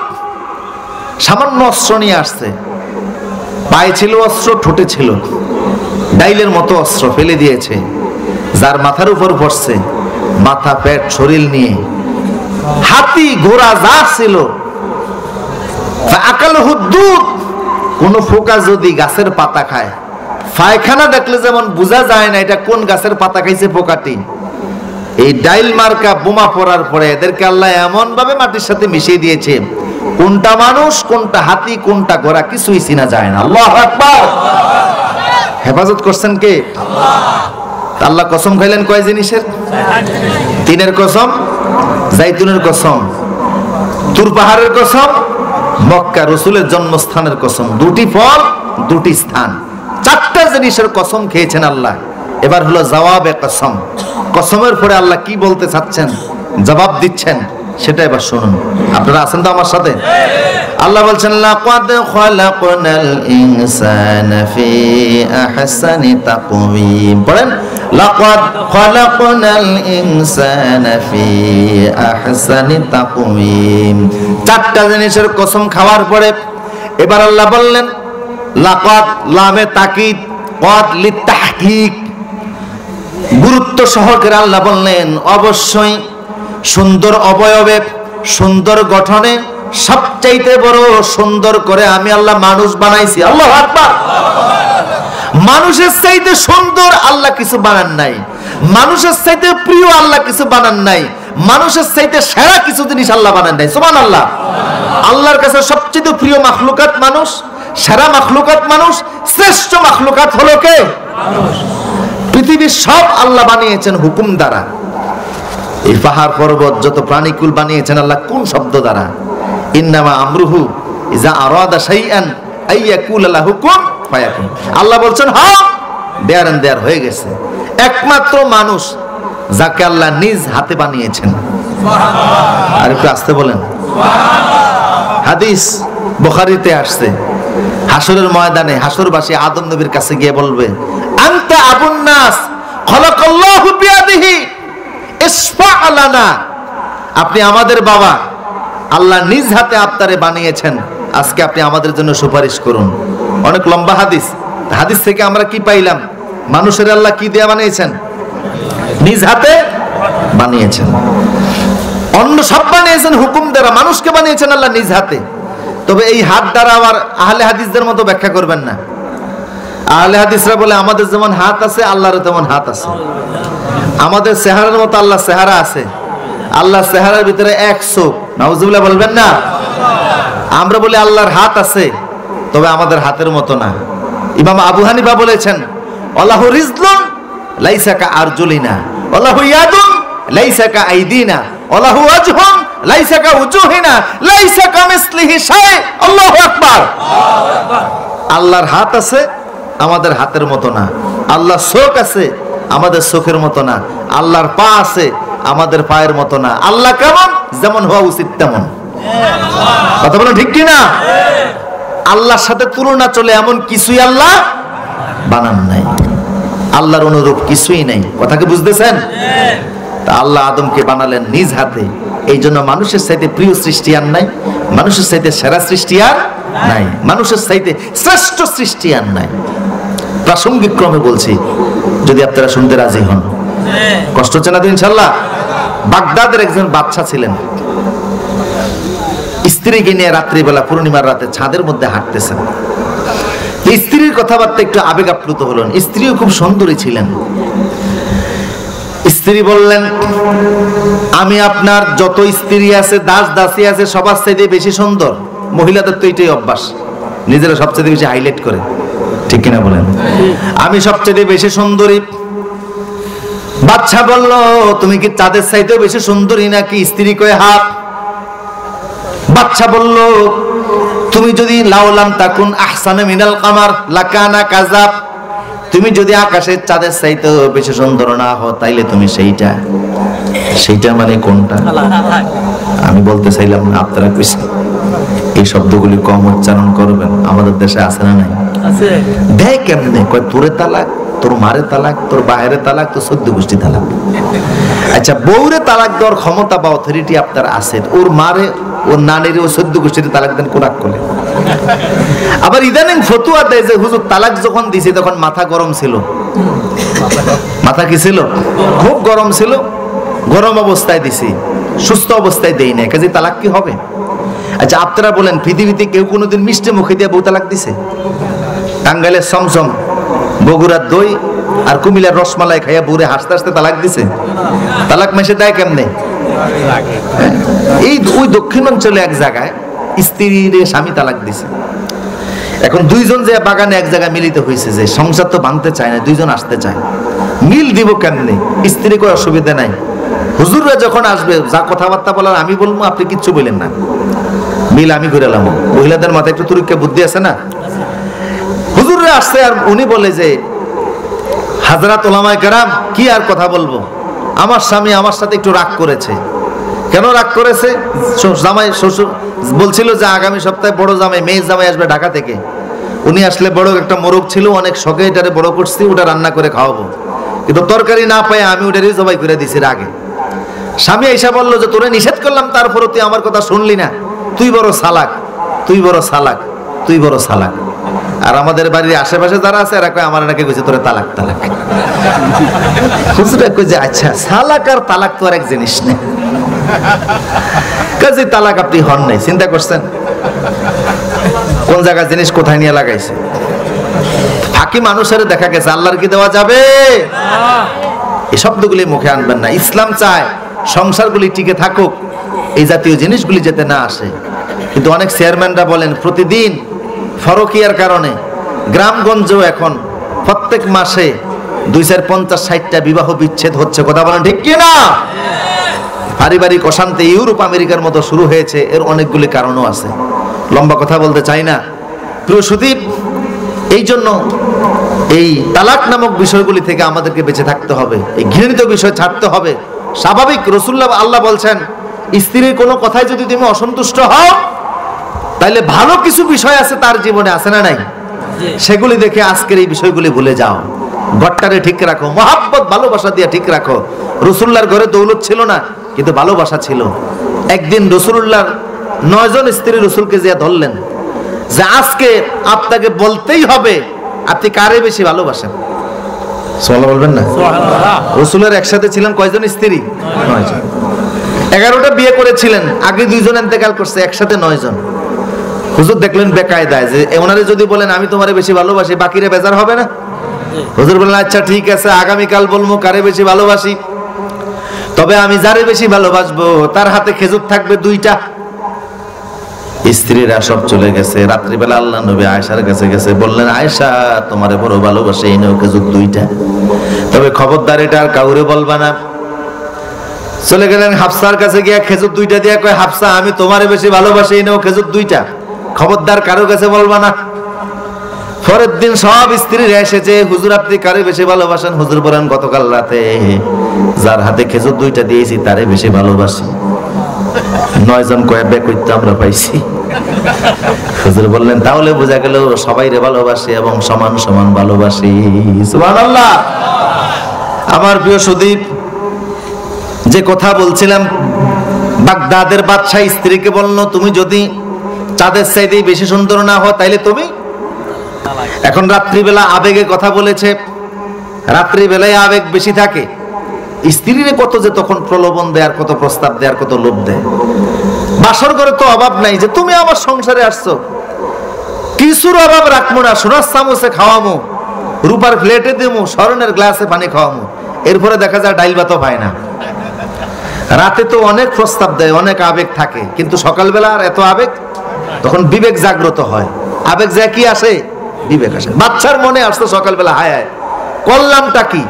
Speaker 1: সামান্য অস্ত্র নিয়ে আসছে। পায়ে ছিল অস্ত্র, ঠোঁটে ছিল ডাইলের মতো অস্ত্র, ফেলে দিয়েছে। যার মাথার উপর পড়ছে, মাথা, পেট, শরীর নিয়ে হাতি, ঘোড়া যা ছিল, আকালহু দুধ, কোন ফোকা যদি গাছের পাতা খায়, পায়খানা দেখলে যেমন বোঝা যায় না এটা কোন গাছের পাতা খাইছে পোকাটি, এই ডাইল মার্কা বোমা পড়ার পরে এদেরকে আল্লাহ এমন ভাবে মাটির সাথে মিশিয়ে দিয়েছে, কোনটা মানুষ, কোনটা হাতি, কোনটা ঘোড়া কিছুই চিনা যায় না। আল্লাহু আকবার। হেফাজত করছেন কে? আল্লাহ। আল্লাহ কসম খাইলেন কয় জিনিসের? তিনের কসম, জাইতুনের কসম, তুর পাহাড়ের কসম, মক্কা রসুলের জন্মস্থানের কসম। দুটি ফল, দুটি স্থান, চারটা জিনিসের কসম খেয়েছেন আল্লাহ। এবার হলো জবাবে কসম। কসমের পরে আল্লাহ কি বলতে চাচ্ছেন, জবাব দিচ্ছেন, সেটা এবার শুনুন। আপনারা আছেন তো আমার সাথে? আল্লাহ বলছেন লাকাদ খালাকনাল ইনসানা ফি আহসানি তাকওয়িম। পড়েন, লাকাদ খালাকনাল ইনসানা ফি আহসানি তাকওয়িম। চারটা জিনিসের কসম খাওয়ার পরে এবার আল্লাহ বললেন লাকাদ, লামে তাকিদ, কাদ লিতাহকিক, গুরুত্ব সহকারে আল্লাহ বললেন অবশ্যই সুন্দর অবয়বে, সুন্দর গঠনে, সবচাইতে বড় সুন্দর করে আমি আল্লাহ মানুষ বানাইছি। আল্লাহু আকবার। মানুষের চাইতে সুন্দর আল্লাহ কিছু বানান নাই, মানুষের চাইতে প্রিয় আল্লাহ কিছু বানান নাই, মানুষের চাইতে সেরা কিছু জিনিস আল্লাহ বানান নাই। সুবহানাল্লাহ। আল্লাহর কাছে সবচেয়ে প্রিয় মাখলুকাত মানুষ, সেরা মাখলুকাত মানুষ, শ্রেষ্ঠ মাখলুকাত হলো কে? মানুষ। পৃথিবীর সব আল্লাহ বানিয়েছেন হুকুম দ্বারা। এই পাহাড় পর্বত যত প্রাণীকুল বানিয়েছেন আল্লাহ কোন শব্দ দ্বারা? ইন্নামা আমরুহু ইজা আরাদা শাইআন আইয়াকুলা লাহু কুন ফায়াকুন। আল্লাহ বলছেন হ্যাঁ, দেয়ার এন্ড দেয়ার হয়ে গেছে। একমাত্র মানুষ যাকে আল্লাহ নিজ হাতে বানিয়েছেন। সুবহানাল্লাহ। আর একটু আস্তে বলেন সুবহানাল্লাহ। হাদিস বুখারীতে আসছে, হাসরের ময়দানে হাসরবাসী আদম নবীর কাছে গিয়ে বলবে আনতা আবুন নাস খালাকাল্লাহু বিয়াদিহি ইসফা আলানা। আপনি আমাদের বাবা, আল্লাহ নিজ হাতে আপনারে বানিয়েছেন, আজকে আপনি আমাদের জন্য সুপারিশ করুন। অনেক লম্বা হাদিস। হাদিস থেকে আমরা কি পাইলাম? মানুষের আল্লাহ কি দিয়ে বানিয়েছেন? নিজ হাতে বানিয়েছেন। অন্য সব বানিয়েছেন হুকুম দ্বারা, মানুষকে বানিয়েছেন আল্লাহ নিজ হাতে। তবে এই হাত দ্বারা আবার আহলে হাদিসদের মতো ব্যাখ্যা করবেন না। আহলে হাদিসরা বলে আমাদের যেমন হাত আছে আল্লাহর তেমন হাত আছে, আমাদের চেহারার মতো আল্লাহ চেহারা আছে, আল্লাহ চেহারার ভিতরে এক চোখ। নাউজুবিল্লাহ বলবেন না। আমরা বলি আল্লাহর হাত আছে, তবে আমাদের হাতের মতো না। ইমাম আবু হানিফা বলেছেন আল্লাহু রিজলুন লাইসা কা আরজুলিনা, আল্লাহু ইয়াদুন লাইসা কা আইদিনা, আল্লাহু ওয়াজহুন লাইসা কা উজুহিনা, লাইসা কামিসলিহি শাই। আল্লাহু আকবার। আল্লাহর হাত আছে, আমাদের হাতের মতো না। আল্লাহর চোখ আছে, আমাদের চোখের মতো না। আল্লাহর পা আছে, আমাদের পায়ের মতো না। আল্লাহ কেমন? যেমন হওয়া উচিত তেমন। কথা বলেন ঠিক কি না? আল্লাহর সাথে তুলনা চলে এমন কিছুই আল্লাহ বানান নাই। আল্লাহর অনুরূপ কিছুই নাই। কথা কি বুঝতেছেন? তা আল্লাহ আদমকে বানালেন নিজ হাতে। এই জন্য মানুষের চাইতে প্রিয় সৃষ্টি আর নাই, মানুষের চাইতে সেরা সৃষ্টি আর নাই, মানুষের চাইতে শ্রেষ্ঠ সৃষ্টি আর নাই। প্রাসঙ্গিক ক্রমে বলছি, যদি আপনারা শুনতে রাজি হন। কষ্ট হচ্ছে না তো ইনশাল্লাহ? বাগদাদের একজন বাদশা ছিলেন, স্ত্রীকে নিয়ে রাত্রিবেলা পূর্ণিমার রাতে ছাদের মধ্যে হাঁটতেছেন। স্ত্রীর কথাবার্তা একটু আবেগ আপ্লুত হলেন। স্ত্রীও খুব সুন্দরী ছিলেন। স্ত্রী বললেন আমি আপনার যত স্ত্রী আছে, দাস দাসী আছে, সবার চাইতে বেশি সুন্দর। মহিলাদের তো এটাই অভ্যাস, নিজেরা সবচেয়ে বেশি হাইলাইট করে, ঠিক কিনা বলেন? আমি সবচেয়ে বেশি সুন্দরী। বাদশা বলল তুমি কি চাঁদের চাইতেও বেশি সুন্দরী নাকি? স্ত্রী কয়ে হাত। বাদশা বলল তুমি যদি লাউলাম তাকুন আহসানা মিনাল কামার লাকানা কাযাব, তুমি যদি আকাশের চাঁদের চাইতেও বেশি সুন্দর না হও তাইলে তুমি সেইটা মানে কোনটা? আমি বলতে চাইলাম না, আপনারা কইছেন। এই শব্দগুলি কম উচ্চারণ করবেন। আমাদের দেশে আছে না নাই? আছে। দেখ কেমনে কয় তোরে তালাক, তোর মারে তালাক, তোর বাহিরে তালাক, তোর 14 গোষ্ঠী তালাক। আচ্ছা, বউরে তালাক দেওয়ার ক্ষমতা বা অথরিটি আপনার আছে, ওর মারে, ওর নানির, ও 14 গোষ্ঠীতে তালাক দেন কোনাক করে। আবার ইদানিং ফতুয়া দেয় যে হুজুর তালাক যখন দিছে তখন মাথা গরম ছিল। মাথা কি ছিল? খুব গরম ছিল। গরম অবস্থায় দিছি, সুস্থ অবস্থায় দেই না, কাজে তালাক কি হবে? আচ্ছা আপনারা বলেন, পৃথিবীতে কেউ কোনোদিন মিষ্টি মুখে দিয়ে বউ তালাক দিছে? টাঙ্গাইলের সমসম, বগুড়ার দই আর কুমিল্লার রসমালাই খাইয়া বুড়ে হাসতে হাসতে তালাক দিছে? তালাক মেশে দেয় কেমনে? এই ওই দক্ষিণ অঞ্চলে এক জায়গায় স্ত্রীর স্বামী তালাক দিছে। এখন দুইজন যে বাগানে এক জায়গায় মিলিত হয়েছে, যে সংসার তো ভাঙতে চায় না, দুইজন আসতে চায়, মিল দিব কেমনে? স্ত্রী কোনো অসুবিধা নাই, হুজুররা যখন আসবে যা কথাবার্তা বলার আমি বলবো, আপনি কিচ্ছু বলেন না, মিল আমি করে এলাম। মহিলাদের মাথায় একটু তুরুক্কা বুদ্ধি আছে না? হুজুররা আসছে আর উনি বলে যে হাজরাত ওলামায়ে কেরাম, কি আর কথা বলবো, আমার স্বামী আমার সাথে একটু রাগ করেছে। কেন রাগ করেছে? জামাই শ্বশুর বলছিল যে আগামী সপ্তাহে বড় জামাই, মেয়ে জামাই আসবে ঢাকা থেকে, উনি আসলে বড় একটা মোরগ ছিল, অনেক শখে এটারে বড় করছি, ওটা রান্না করে খাওয়াবো, কিন্তু তরকারি না পাই আমি ওটারই জবাই করে দিছি রাগে। স্বামী এসে বললো যে তোরে নিষেধ করলাম, তারপরও তুই আমার কথা শুনলি না, তুই বড় সালাক, তুই বড় সালাক, তুই বড় সালাক। আর আমাদের বাড়ির আশেপাশে যারা আছে এরা কয় আমার নাকি কইছে তোরে তালাক তালাক। হুজুরা কই যে আচ্ছা, সালাক আর তালাক তো আর এক জিনিস না, কাজে তালাক আপনি হন নাই, চিন্তা করছেন কোন জায়গায় জিনিস কোথায় নিয়ে লাগাইছে। ফাঁকি মানুষের দেখা গেছে, আল্লাহর কি দেওয়া যাবে? এই শব্দগুলি মুখে আনবেন না। ইসলাম চায় সংসারগুলি টিকে থাকুক, এই জাতীয় জিনিসগুলি যাতে না আসে। কিন্তু অনেক চেয়ারম্যানরা বলেন প্রতিদিন ফরকিয়ার কারণে গ্রামগঞ্জেও এখন প্রত্যেক মাসে 250-60টা বিবাহ বিচ্ছেদ হচ্ছে। কথা বলেন ঠিক কি না? পারিবারিক অশান্তি ইউরোপ আমেরিকার মতো শুরু হয়েছে, এর অনেকগুলি কারণও আছে, লম্বা কথা বলতে চাই না। প্রিয় সুদীপ, এই জন্য এই তালাক নামক বিষয়গুলি থেকে আমাদেরকে বেঁচে থাকতে হবে, এই ঘৃণিত বিষয় ছাড়তে হবে। স্বাভাবিক, রাসূলুল্লাহ আল্লাহ বলছেন স্ত্রীর কোনো কথায় যদি তুমি অসন্তুষ্ট হও, তাহলে ভালো কিছু বিষয় আছে তার জীবনে, আছে না নাই? সেগুলি দেখে আজকের এই বিষয়গুলি ভুলে যাও, ঘরটারে ঠিক রাখো, মহাব্বত ভালোবাসা দিয়ে ঠিক রাখো। রাসূলুল্লাহর ঘরে দৌলত ছিল না, কিন্তু ভালোবাসা ছিল। একদিন রাসূলুল্লাহর 9 জন স্ত্রী রাসূলকে জিয়া ধরলেন যে আজকে আপনাকে বলতেই হবে আপনি কারে বেশি ভালোবাসেন। সুবহানাল্লাহ বলবেন না? রাসূলের একসাথে ছিলেন কয়জন স্ত্রী? 9 জন। 11টা বিয়ে করেছিলেন, আগে 2 জন ইন্তেকাল করছে, একসাথে 9 জন। হুজুর দেখলেন বেকায়দায় যে ওনারে যদি বলেন আমি তোমারে বেশি ভালোবাসি, বাকিরে বেজার হবে না? হুজুর বললেন আচ্ছা ঠিক আছে, আগামীকাল বলবো কারে বেশি ভালোবাসি, তবে আমি যারে বেশি ভালোবাসবো তার হাতে খেজুর থাকবে 2টা। স্ত্রীরা সব চলে গেছে। রাত্রিবেলা আল্লাহ নবী আয়েশার কাছে গেছে, বললেন আয়েশা তোমারে বড় ভালোবাসে, এই নাও খেজুর 2টা, তবে খবরদার এটা আর কাউরে বলবা না। চলে গেলেন হাফসার কাছে, গিয়া খেজুর 2টা দিয়া কয় হাফসা আমি তোমারে বেশি ভালোবাসি, এই নাও খেজুর 2টা, খবরদার কারো কাছে বলবা না। পরের দিন সব স্ত্রীরা এসেছে, হুজুর আপনি কারে বেশি ভালোবাসেন? হুজুর বলেন গতকাল রাতে যার হাতে খেজুর 2টা দিয়েছি তারে বেশি ভালোবাসি। 9 জন কয়ে বেকইতে আমরা পাইছি। হুজুর বললেন তাহলে বোঝা গেল সবাইরে ভালোবাসি এবং সমান সমান ভালোবাসি। সুবহানাল্লাহ। আমার প্রিয় সুদীপ, যে কথা বলছিলাম, বাগদাদের বাদশা স্ত্রীকে বলল তুমি যদি চাঁদের চাইতে বেশি সুন্দর না হও তাইলে তুমি। এখন রাত্রিবেলা আবেগে কথা বলেছে, রাত্রিবেলায় আবেগ বেশি থাকে। স্ত্রীরে কত যে তখন প্রলোভন দেয়, আর কত প্রস্তাব দেয়, আর কত লোভ দেয়। বাসর ঘরে তো অভাব নাই যে তুমি আমার সংসারে আসছো, কিছুর অভাব রাখবো না, সোনার চামচে খাওয়ামো, রূপার প্লেটে দেবো, স্বর্ণের গ্লাসে পানি খাওয়ামো। এরপরে দেখা যায় ডাইল ভাতও পায় না। রাতে তো অনেক প্রস্তাব দেয়, অনেক আবেগ থাকে, কিন্তু সকালবেলা আর এত আবেগ, তখন বিবেক জাগ্রত হয়। আবেগ যা কি আসে? বিবেক আসে। বাচ্চার মনে আসতো সকালবেলা হায় হায় করলামটা কি,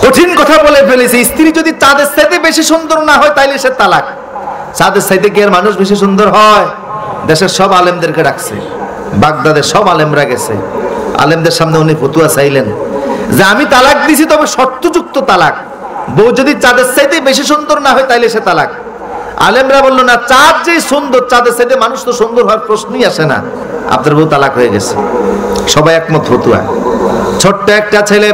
Speaker 1: কঠিন কথা বলে ফেলেছে। স্ত্রী যদি চাঁদের চাইতে বেশি সুন্দর না হয় তাইলে সে তালাক। চাঁদের চাইতে কি আর মানুষ বেশি সুন্দর হয়? দেশের সব আলেমদেরকে ডাকছে, বাগদাদের সব আলেমরা গেছে, আলেমদের সামনে উনি ফতুয়া চাইলেন যে আমি তালাক দিছি, তবে শর্তযুক্ত তালাক। বউ যদি চাঁদের চাইতে বেশি সুন্দর না হয় তাইলে সে তালাক। আলেমরা বললো না, চাঁদ যে সুন্দর, চাঁদের চাইতে মানুষ তো সুন্দর হওয়ার প্রশ্নই আসে না, আপনার বউ তালাক হয়ে গেছে। সবাই একমত ফতুয়া। ছোট্ট একটা ছেলে,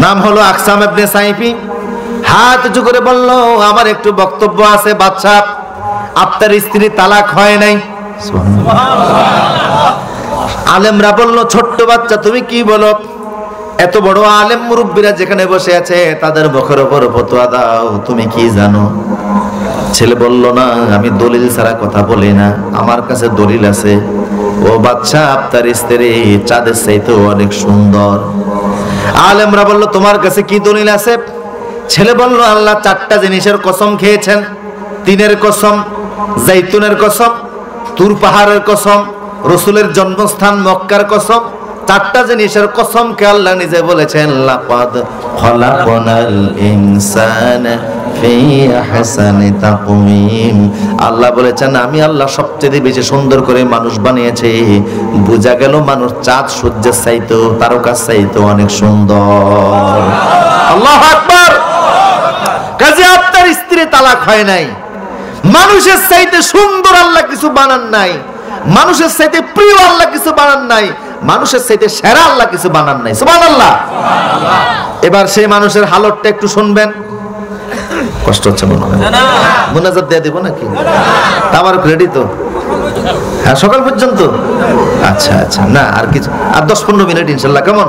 Speaker 1: নাম হলো আকসাম ইবনে সাইফি, হাত উঁচু করে বলল আমার একটু বক্তব্য আছে বাদশা, আপনার স্ত্রী তালাক হয় নাই। আলেমরা বলল ছোট্ট বাচ্চা তুমি কি বলো? এত বড় আলেম মুরব্বীরা যেখানে বসে আছে তাদের মুখের উপর ফতোয়া দাও, তুমি কি জানো? ছেলে বলল না, আমি দলিল ছাড়া কথা বলি না, আমার কাছে দলিল আছে। ও বাচ্চা, আপনার স্ত্রী চাঁদের চাইতেও অনেক সুন্দর। আলেমরা বলল তোমার কাছে কি দলিল আছে? ছেলে বলল আল্লাহ 4টা জিনিসের কসম খেয়েছেন, 3-এর কসম, জাইতুনের কসম, তুর পাহাড়ের কসম, রসুলের জন্মস্থান মক্কার কসম, চারটা জিনিসের কসম কে আল্লাহ নিজে বলেছেন, লাকাদ খলাকনাল ইনসানা ফি আহসানি তাকওয়িম। আল্লাহ বলেছেন আমি আল্লাহ সবচেয়ে বেশি সুন্দর করে মানুষ বানিয়েছি। বোঝা গেল মানুষ চাঁদ সূর্যের চাইতো, তারকার চাইতো অনেক সুন্দর। আল্লাহু আকবার। কাজে আপনার স্ত্রী তালাক হয় নাই, মানুষের চাইতে সুন্দর আল্লাহ কিছু বানান নাই, মানুষের চাইতে প্রিয় আল্লাহ কিছু বানান নাই, মানুষের চাইতে সেরা আল্লাহ কিছু বানান নাই। সুবহানাল্লাহ। এবার সেই মানুষের হালতটা একটু শুনবেন। কষ্ট হচ্ছে মনে হয়? মুনাজাত দিয়ে দেব নাকি? আমার রেডি তো? হ্যাঁ, সকাল পর্যন্ত। আচ্ছা আচ্ছা, না আর কিছু, আর 10-15 মিনিট ইনশাল্লাহ। কেমন?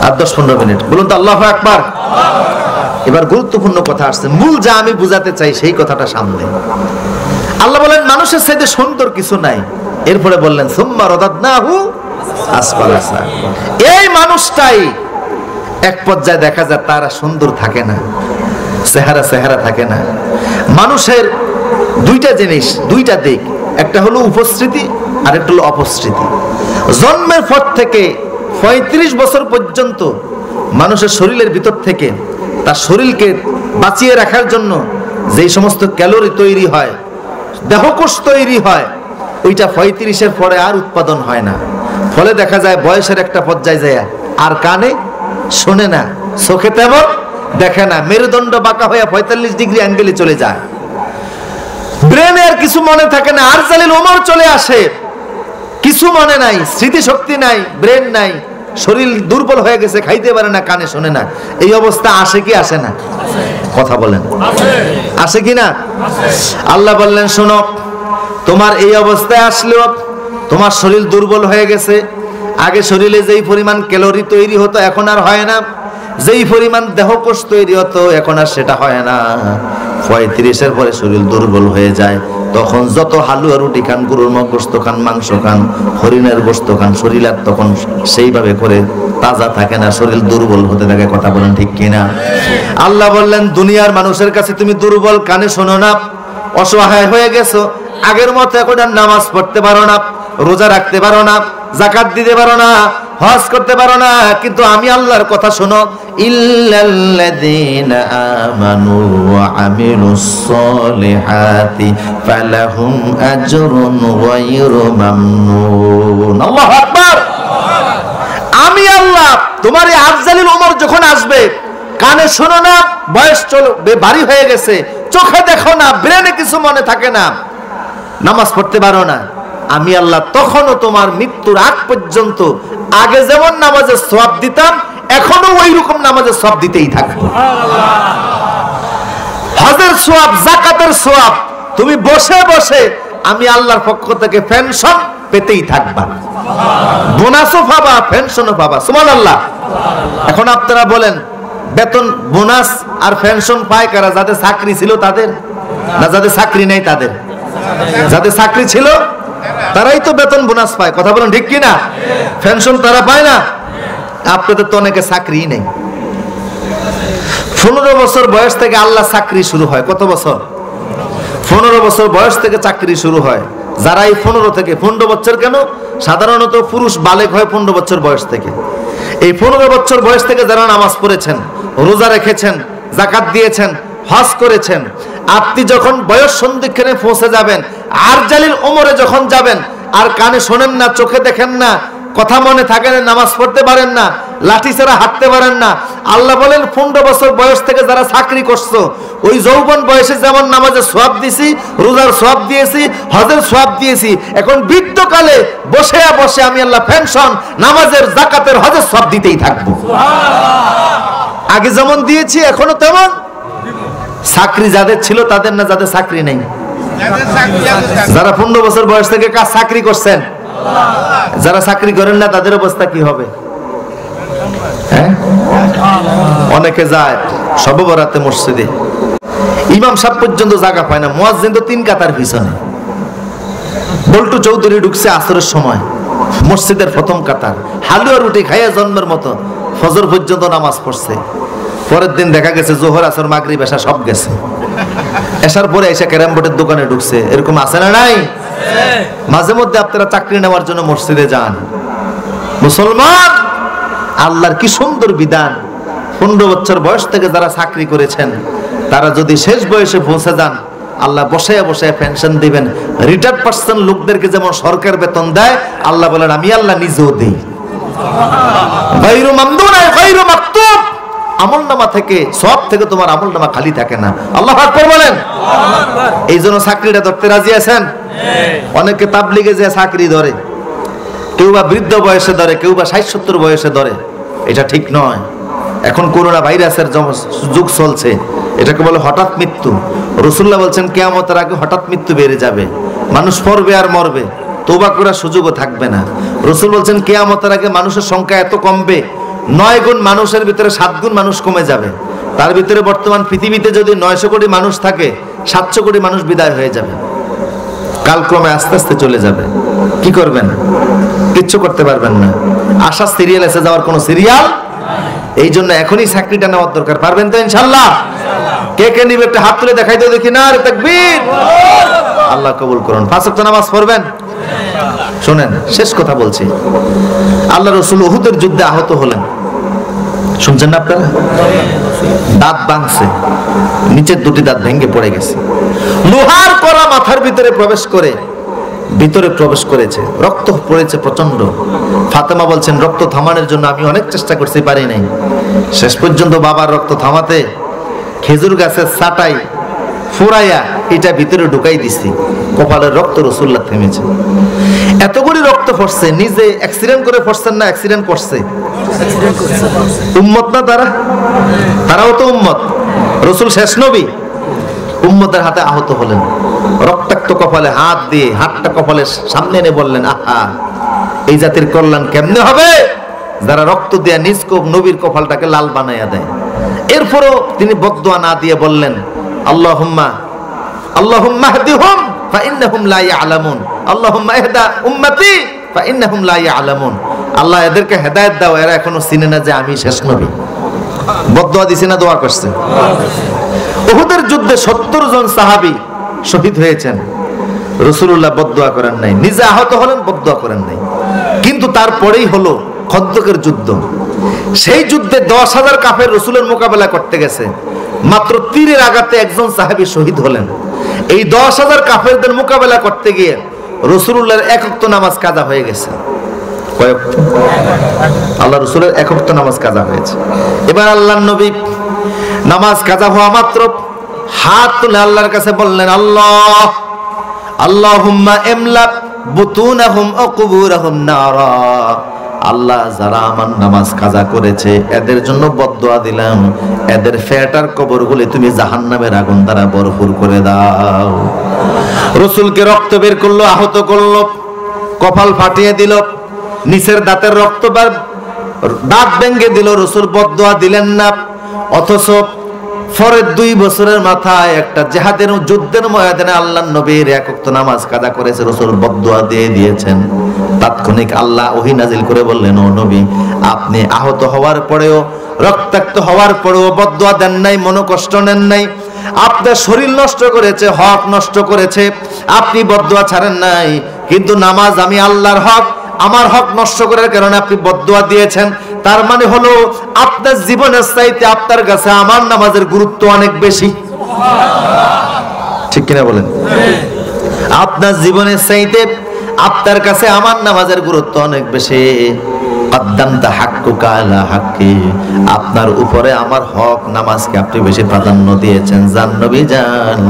Speaker 1: আর 10-15 মিনিট বলুন তো আল্লাহু আকবার। এবার গুরুত্বপূর্ণ কথা আসছে, মূল যা আমি বুঝাতে চাই সেই কথাটা সামনে। আল্লাহ বলেন মানুষের চাইতে সুন্দর কিছু নাই। এরপরে বললেন সুম্মা রাদাদনাহু আসফালা সাফিলিন। এই মানুষটাই এক পর্যায়ে দেখা যায় তারা সুন্দর থাকে না, চেহারা থাকে না। মানুষের দুইটা জিনিস, দুইটা দিক, একটা হলো উপস্থিতি আর একটা হলো অপস্থিতি। জন্মের পর থেকে 35 বছর পর্যন্ত মানুষের শরীরের ভিতর থেকে তার শরীরকে বাঁচিয়ে রাখার জন্য যেই সমস্ত ক্যালোরি তৈরি হয়, দেহকোষ তৈরি হয়, ওইটা 35-এর পরে আর উৎপাদন হয় না। ফলে দেখা যায় বয়সের একটা পর্যায়ে যায় আর কানে শোনে না, চোখে তেমন দেখে না, মেরুদণ্ড বাঁকা হয়ে 45 ডিগ্রি অ্যাঙ্গেলে চলে যায়, ব্রেনে আর কিছু মনে থাকে না, আর জালিল ওমর চলে আসে, কিছু মনে নাই, স্মৃতিশক্তি নাই, ব্রেন নাই, শরীর দুর্বল হয়ে গেছে, খাইতে পারে না, কানে শোনে না। এই অবস্থা আসে কি আসে না? কথা বলেন, আসে কি না? আল্লাহ বললেন শোনো, তোমার এই অবস্থায় আসলেও তোমার শরীর দুর্বল হয়ে গেছে। আগে শরীরে যেই পরিমাণ ক্যালোরি তৈরি হতো এখন আর হয় না, যেই পরিমাণ দেহকোষ তৈরি হতো এখন আর সেটা হয় না। 35-এর পরে শরীর দুর্বল হয়ে যায়। তখন যত হালুয়া রুটি খান, গরুর গোশত খান, মাংস খান, হরিণের গোশত খান, শরীর আর তখন সেইভাবে করে তাজা থাকে না, শরীর দুর্বল হতে থাকে। কথা বলেন ঠিক কিনা? আল্লাহ বললেন দুনিয়ার মানুষের কাছে তুমি দুর্বল, কানে শোনো না, অসহায় হয়ে গেছো। আগের মতো এখন আর নামাজ পড়তে পারো না, রোজা রাখতে পারো না, যাকাত দিতে পারো না, হজ করতে পারো না, কিন্তু আমি আল্লাহর কথা শোনো, ইল্লাল্লাযীনা আমানু ওয়া আমিলুস সলিহাতি ফালাহুম আজরুন গায়রু মামনুন। আল্লাহু আকবার। আমি আল্লাহ তোমার এই আফজালিল ওমর যখন আসবে, কানে শোনো না, বয়স ভারী হয়ে গেছে, চোখে দেখো না, ব্রেনে কিছু মনে থাকে না, নামাজ পড়তে পারো না, আমি আল্লাহ তখনও তোমার মৃত্যুর আগ পর্যন্ত আগে যেমন নামাজের সওয়াব দিতাম এখনো ওই রকম নামাজের সওয়াব দিতেই থাকবো। হজের সওয়াব, যাকাতের সওয়াব তুমি বসে বসে আমি আল্লাহর পক্ষ থেকে পেনশন পেতেই থাকবা, বোনাসও পাবা, পেনশনও পাবা। সুবহানাল্লাহ। এখন আপনারা বলেন বেতন, বোনাস আর পেনশন পায় কারা? যাদের চাকরি ছিল তাদের, না যাদের চাকরি নেই তাদের? যাদের চাকরি ছিল তারাই তো বেতন বোনাস পায়। কথা বলেন ঠিক কিনা? পেনশন তারা পায় না। আপনাদের তো অনেকে চাকরি নেই। 15 বছর বয়স থেকে আল্লাহ চাকরি শুরু হয়। কত বছর? 15 বছর বয়স থেকে চাকরি শুরু হয়। যারা এই 15 থেকে 15 বছর, কেন সাধারণত পুরুষ বালেগ হয় 15 বছর বয়স থেকে। এই 15 বছর বয়স থেকে যারা নামাজ পড়েছেন, রোজা রেখেছেন, যাকাত দিয়েছেন, হজ করেছেন, আপনি যখন বয়স সন্ধিক্ষণে পৌঁছে যাবেন, আর জালিল ওমরে যখন যাবেন, আর কানে শোনেন না, চোখে দেখেন না, কথা মনে থাকে না, নামাজ পড়তে পারেন না, লাঠি ছাড়া হাঁটতে পারেন না, আল্লাহ বলেন 15 বছর বয়স থেকে যারা চাকরি করছো, ওই যৌবন বয়সে যেমন নামাজের সওয়াব দিয়েছি, রোজার সওয়াব দিয়েছি, হজের সওয়াব দিয়েছি, এখন বৃদ্ধকালে বসে বসে আমি আল্লাহ পেনশন, নামাজের, যাকাতের, হজের সওয়াব দিতেই থাকবো। আগে যেমন দিয়েছি এখনো তেমন। চাকরি যাদের ছিল তাদের না, যাদের চাকরি নেই, যারা 15 বছর বয়স থেকে চাকরি করছেন, যারা চাকরি করেন না তাদের অবস্থা কি হবে? অনেকে যায় শবে বরাতে মসজিদে, ইমাম সাহেব পর্যন্ত জায়গা পায় না, মুয়াজ্জিন তো 3 কাতার পিছনে। বল্টু চৌধুরী ঢুকছে আসরের সময় মসজিদের প্রথম কাতার, হালুয়া রুটি খাইয়া জন্মের মতো ফজর পর্যন্ত নামাজ পড়ছে। পরের দিন দেখা গেছে জোহর, আসর, মাগরিব, এশা সব গেছে। এসার পরে এসে ক্যারাম বোর্ডের দোকানে ঢুকছে, এরকম আছে না নাই? মাঝে মধ্যে আপনারা চাকরি নেওয়ার জন্য মসজিদে যান। মুসলমান, আল্লাহর কি সুন্দর বিধান। 15 বছর বয়স থেকে যারা চাকরি করেছেন তারা যদি শেষ বয়সে পৌঁছে যান, আল্লাহ বসায় বসায় পেনশন দিবেন। রিটায়ার্ড পার্সন লোকদেরকে যেমন সরকার বেতন দেয়, আল্লাহ বলেন আমি আল্লাহ নিজেও দেই। গায়রু মামদুন গায়রু মাকতুব, আমলনামা থেকে সব থেকে তোমার আমলনামা খালি থাকে না। আল্লাহু আকবার বলেন। এই জন্য চাকরিটা ধরতে রাজি আছেন? অনেকে তাবলিগে যে চাকরি ধরে, কেউ বা বৃদ্ধ বয়সে ধরে, কেউ বা 60-70 বয়সে ধরে। এটা ঠিক নয়। এখন করোনা ভাইরাসের যুগ চলছে, এটাকে বলে হঠাৎ মৃত্যু। রাসূলুল্লাহ বলছেন কিয়ামতের আগে হঠাৎ মৃত্যু বেড়ে যাবে, মানুষ পড়বে আর মরবে, তওবা করার সুযোগও থাকবে না। রাসূল বলছেন কিয়ামতের আগে মানুষের সংখ্যা এত কমবে, 9 গুণ মানুষের ভিতরে 7 গুণ মানুষ কমে যাবে। তার ভিতরে বর্তমান পৃথিবীতে যদি 900 কোটি মানুষ থাকে, 700 কোটি মানুষ বিদায় হয়ে যাবে, কালক্রমে আস্তে আস্তে চলে যাবে। কি করবেন? কিচ্ছু করতে পারবেন না। আশা সিরিয়াল এসে যাওয়ার কোনো সিরিয়াল। এই জন্য এখনই চাকরিটা নেওয়ার দরকার। পারবেন তো ইনশাআল্লাহ? কে কে নিবে একটা হাত তুলে দেখাই তো দেখি। নারে তাকবীর। আল্লাহ কবুল করুন। 5 ওয়াক্ত নামাজ পড়বেন। শুনেন, শেষ কথা বলছি। আল্লাহ রাসূল উহুদের যুদ্ধে আহত হলেন, শুনছেন না আপনারা? দাঁত ভাঙছে, নিচের 2টি দাঁত ভেঙে পড়ে গেছে। লোহার কড়া মাথার ভিতরে প্রবেশ করেছে, রক্ত পড়েছে প্রচন্ড। ফাতেমা বলছেন রক্ত থামানোর জন্য আমি অনেক চেষ্টা করতে পারি নাই। শেষ পর্যন্ত বাবার রক্ত থামাতে খেজুর গাছের চাটাই ফুরাইয়া এটা ভিতরে ঢুকাই দিছি, কপালের রক্ত রাসূলুল্লাহ থেমেছে। এতগুলি রক্ত পড়ছে, নিজে অ্যাক্সিডেন্ট করে পড়ছেন না অ্যাক্সিডেন্ট করছে? উম্মত না তারাও তো উম্মত। রাসূল শেষ নবী, উম্মতের হাতে আহত হলেন। রক্তাক্ত কপালে হাত দিয়ে হাতটা কপালের সামনে এনে বললেন, আহা, এই জাতির কল্যাণ কেমনে হবে যারা রক্ত দিয়ে নিজ নবীর কপালটাকে লাল বানাইয়া দেয়। এরপরও তিনি বদদুয়া না দিয়ে বললেন, আল্লাহুম্মা ইহদিহুম ফাইন্নাহুম লা ইয়ালামুন, আল্লাহুম্মা ইহদা উম্মতি ফাইন্নাহুম লা ইয়ালামুন। আল্লাহ এদেরকে হেদায়েত দাও, এরা এখনো চিনে না যে আমি শেষ নবী। বদদুয়া দিছে না দোয়া করছে? উহুদের যুদ্ধে 70 জন সাহাবী শহীদ হয়েছেন। রাসূলুল্লাহ বদদুয়া করেন নাই, নিজে আহত হলেন, বদদুয়া করেন নাই। কিন্তু তারপরেই হলো খন্দকের যুদ্ধ। সেই যুদ্ধে 10,000 কাফের রাসূলের মোকাবেলা করতে গেছে, মাত্র তীরের আঘাতে একজন সাহাবী শহীদ হলেন। এই 10,000 কাফেরদের মোকাবেলা করতে গিয়ে রাসূলুল্লাহর 1 ওয়াক্ত নামাজ কাজা হয়ে গেছে। কয় ওয়াক্ত? আল্লাহ রাসূলের 1 ওয়াক্ত নামাজ কাজা হয়েছে। এবার আল্লাহর নবী নামাজ কাজা হওয়া মাত্র হাত তুলে আল্লাহর কাছে বললেন, আল্লাহুম্মা ইমলা বুতুনাহুম ওয়া কুবুরাহুম নারা। আল্লাহ, যারা আমার নামাজ কাজা করেছে এদের জন্য বদদুয়া দিলাম, এদের ফেটার কবরগুলি তুমি জাহান্নামের আগুন দ্বারা ভরপুর করে দাও। রাসূলকে রক্ত বের করলো, আহত করলো, কপাল ফাটিয়ে দিল, নিচের দাঁতের রক্ত দাঁত ভেঙে দিল। রাসূল বদদুয়া দিলেন না। অথচ পরের 2 বছরের মাথায় একটা জিহাদের যুদ্ধের ময়দানে আল্লাহর নবীর 1 ওয়াক্ত নামাজ কাজা করেছে, রাসূল বদদুয়া দিয়ে দিয়েছেন। তাৎক্ষণিক আল্লাহ ওহী নাজিল করে বললেন, ও নবী, আপনি আহত হওয়ার পরেও, রক্তাক্ত হওয়ার পরেও বদদুয়া দেন নাই, মনোকষ্ট নেন নাই। আপনার শরীর নষ্ট করেছে, হক নষ্ট করেছে, আপনি বদদুয়া ছাড়েন নাই। কিন্তু নামাজ আমি আল্লাহর হক, আমার হক নষ্ট করার কারণে আপনি বদদুয়া দিয়েছেন। তার মানে হলো আপনার জীবনের চাইতে আপনার কাছে আমার নামাজের গুরুত্ব অনেক বেশি। ঠিক কিনা বলেন? আপনার জীবনের চাইতে আপনার কাছে আমার নামাজের গুরুত্ব অনেক বেশি। কদ্দামতা হাক্কুকা আলা হাক্কি, আপনার উপরে আমার হক নামাজকে আপনি বেশি প্রাধান্য দিয়েছেন। জান নবী যান,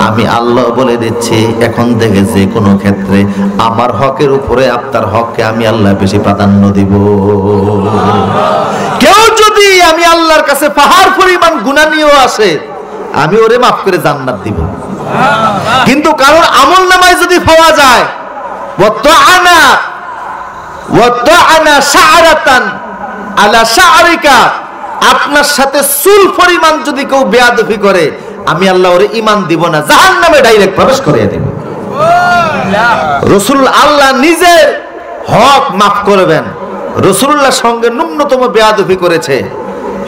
Speaker 1: আমি আল্লাহ বলে দিচ্ছি, এখন থেকে যে কোনো ক্ষেত্রে আমার হকের উপরে আপনার হককে আমি আল্লাহ বেশি প্রাধান্য দিব। কেউ যদি আমি আল্লাহর কাছে পাহাড় পরিমাণ গুনাহ নিয়েও আসে, আমি ওরে মাফ করে জান্নাত দিব। কিন্তু কারোর আমল নামায় যদি পাওয়া যায় আপনার সাথে চুল পরিমাণ যদি কেউ বেয়াদবি করে, আমি আল্লাহ ওরে ঈমান দিব না, জাহান্নামে ডাইরেক্ট প্রবেশ করিয়ে দেব। রাসূল আল্লাহ নিজের হক মাফ করবেন। রাসূলুল্লাহর সঙ্গে ন্যূনতম বেয়াদবি করেছে,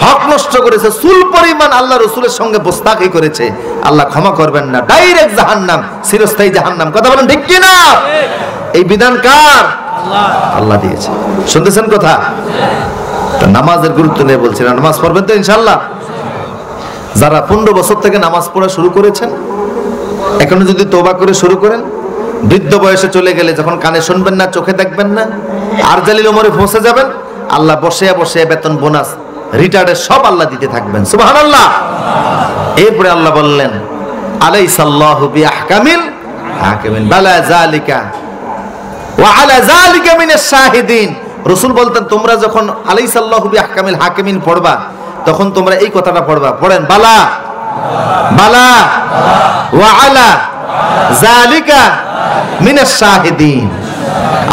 Speaker 1: হক নষ্ট করেছে, চুল পরিমাণ আল্লাহ রসুলের সঙ্গে বস্তাকি করেছে, আল্লাহ ক্ষমা করবেন না, ডাইরেক্ট জাহান্নাম, চিরস্থায়ী জাহান্নাম। কথা বলেন ঠিক কি না? এই বিধান কার? আল্লাহ দিয়েছে। শুনতেছেন কথা? নামাজের গুরুত্ব নিয়ে বলছিলাম, নামাজ পড়বেন তো ইনশাআল্লাহ? যারা 15 বছর থেকে নামাজ পড়া শুরু করেছেন, এখনো যদি তওবা করে শুরু করেন, বৃদ্ধ বয়সে চলে গেলে যখন কানে শুনবেন না, চোখে দেখবেন না, আর জালিল ওমরে পৌঁছে যাবেন, আল্লাহ বসে বসে বেতন, বোনাস, রিটায়ার্ডের সব আল্লাহ দিতে থাকবেন। সুবহানাল্লাহ। এরপরে আল্লাহ বললেন, আলাইসাল্লাহু বিআহকামিল হাকিমিন, বালা যালিকা ওয়া আলা যালিকা মিনাশ শাহিদিন। রাসূল বলতেন, তোমরা যখন আলাইসাল্লাহু বিআহকামিল হাকিমিন পড়বা, তখন তোমরা এই কথাটা পড়বা। পড়েন, বালা বালা ওয়া আলা যালিকা মিনাশ শাহিদিন।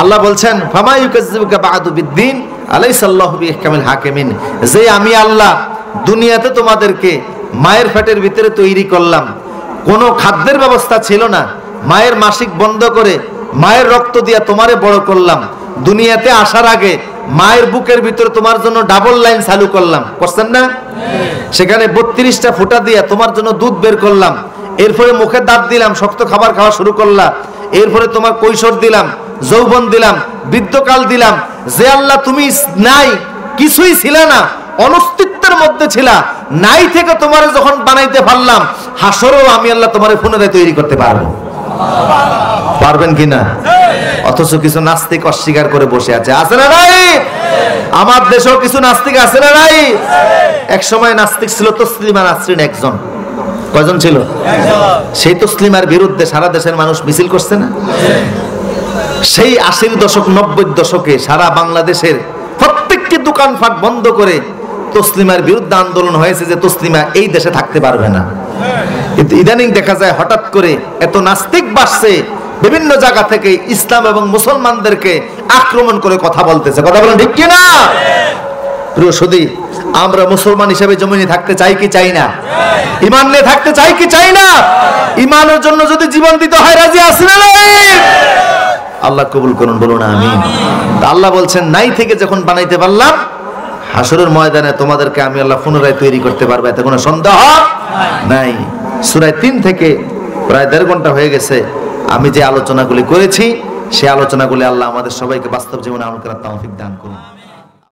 Speaker 1: আল্লাহ বলছেন, ফামা ইউকাযযিবুকা বা'দু বিদ্দিন আলাইসাল্লাহু বিআহকামিল হাকিমিন। যে আমি আল্লাহ দুনিয়াতে তোমাদেরকে মায়ের পেটের ভিতরে তৈরি করলাম, কোনো খাদ্যের ব্যবস্থা ছিল না, মায়ের মাসিক বন্ধ করে মায়ের রক্ত দিয়া তোমারে বড় করলাম, দুনিয়াতে আসার আগে মায়ের বুকের ভিতরে তোমার জন্য ডাবল লাইন চালু করলাম, করছেন না? সেখানে 32টা ফুটা দিয়া তোমার জন্য দুধ বের করলাম, এরপরে মুখে দাঁত দিলাম, শক্ত খাবার খাওয়া শুরু করলাম, এরপরে তোমার কৈশোর দিলাম, যৌবন দিলাম, বৃদ্ধকাল দিলাম। যে আল্লাহ তুমি নাই, কিছুই ছিল না, অনস্তিত্বের মধ্যে ছিলা, নাই থেকে তোমারে যখন বানাইতে পারলাম, হাসরেও আমি আল্লাহ তোমারে পুনরায় তৈরি করতে পারবো। পারবেন কিনা? অথচ কিছু নাস্তিক অস্বীকার করে বসে আছে। আছে না নাই? আমার দেশেও কিছু নাস্তিক আছে না নাই? এক সময় নাস্তিক ছিল তসলিমা নাসরিন একজন। কয়জন ছিল? সেই তসলিমার বিরুদ্ধে সারা দেশের মানুষ মিছিল করছে না? সেই 80 দশক 90 দশকে সারা বাংলাদেশের প্রত্যেকটি দোকানপাট বন্ধ করে তসলিমার বিরুদ্ধে আন্দোলন হয়েছে যে তসলিমা এই দেশে থাকতে পারবে না। কিন্তু ইদানিং দেখা যায় হঠাৎ করে এত নাস্তিক বাড়ছে, বিভিন্ন জায়গা থেকে ইসলাম এবং মুসলমানদেরকে আক্রমণ করে কথা বলতেছে। কথা বলেন ঠিক কি না? প্রিয় সুধী, আমরা মুসলমান হিসেবে জমিনে থাকতে চাই কি চাই না? ঈমান নিয়ে থাকতে চাই কি চাই না? ঈমানের জন্য যদি জীবন দিতে হয়, রাজি আছি না নাই? আল্লাহ কবুল করুন, বলুন আমিন। আল্লাহ বলছেন, নাই থেকে যখন বানাইতে পারলাম, হাসরের ময়দানে তোমাদেরকে আমি আল্লাহ পুনরায় তৈরি করতে পারবো, এতে কোনো সন্দেহ নাই। সূরা 3 থেকে প্রায় 1.5 ঘন্টা হয়ে গেছে। আমি যে আলোচনাগুলি করেছি, সেই আলোচনাগুলি আল্লাহ আমাদের সবাইকে বাস্তব জীবনে আমল করার তৌফিক দান করুন।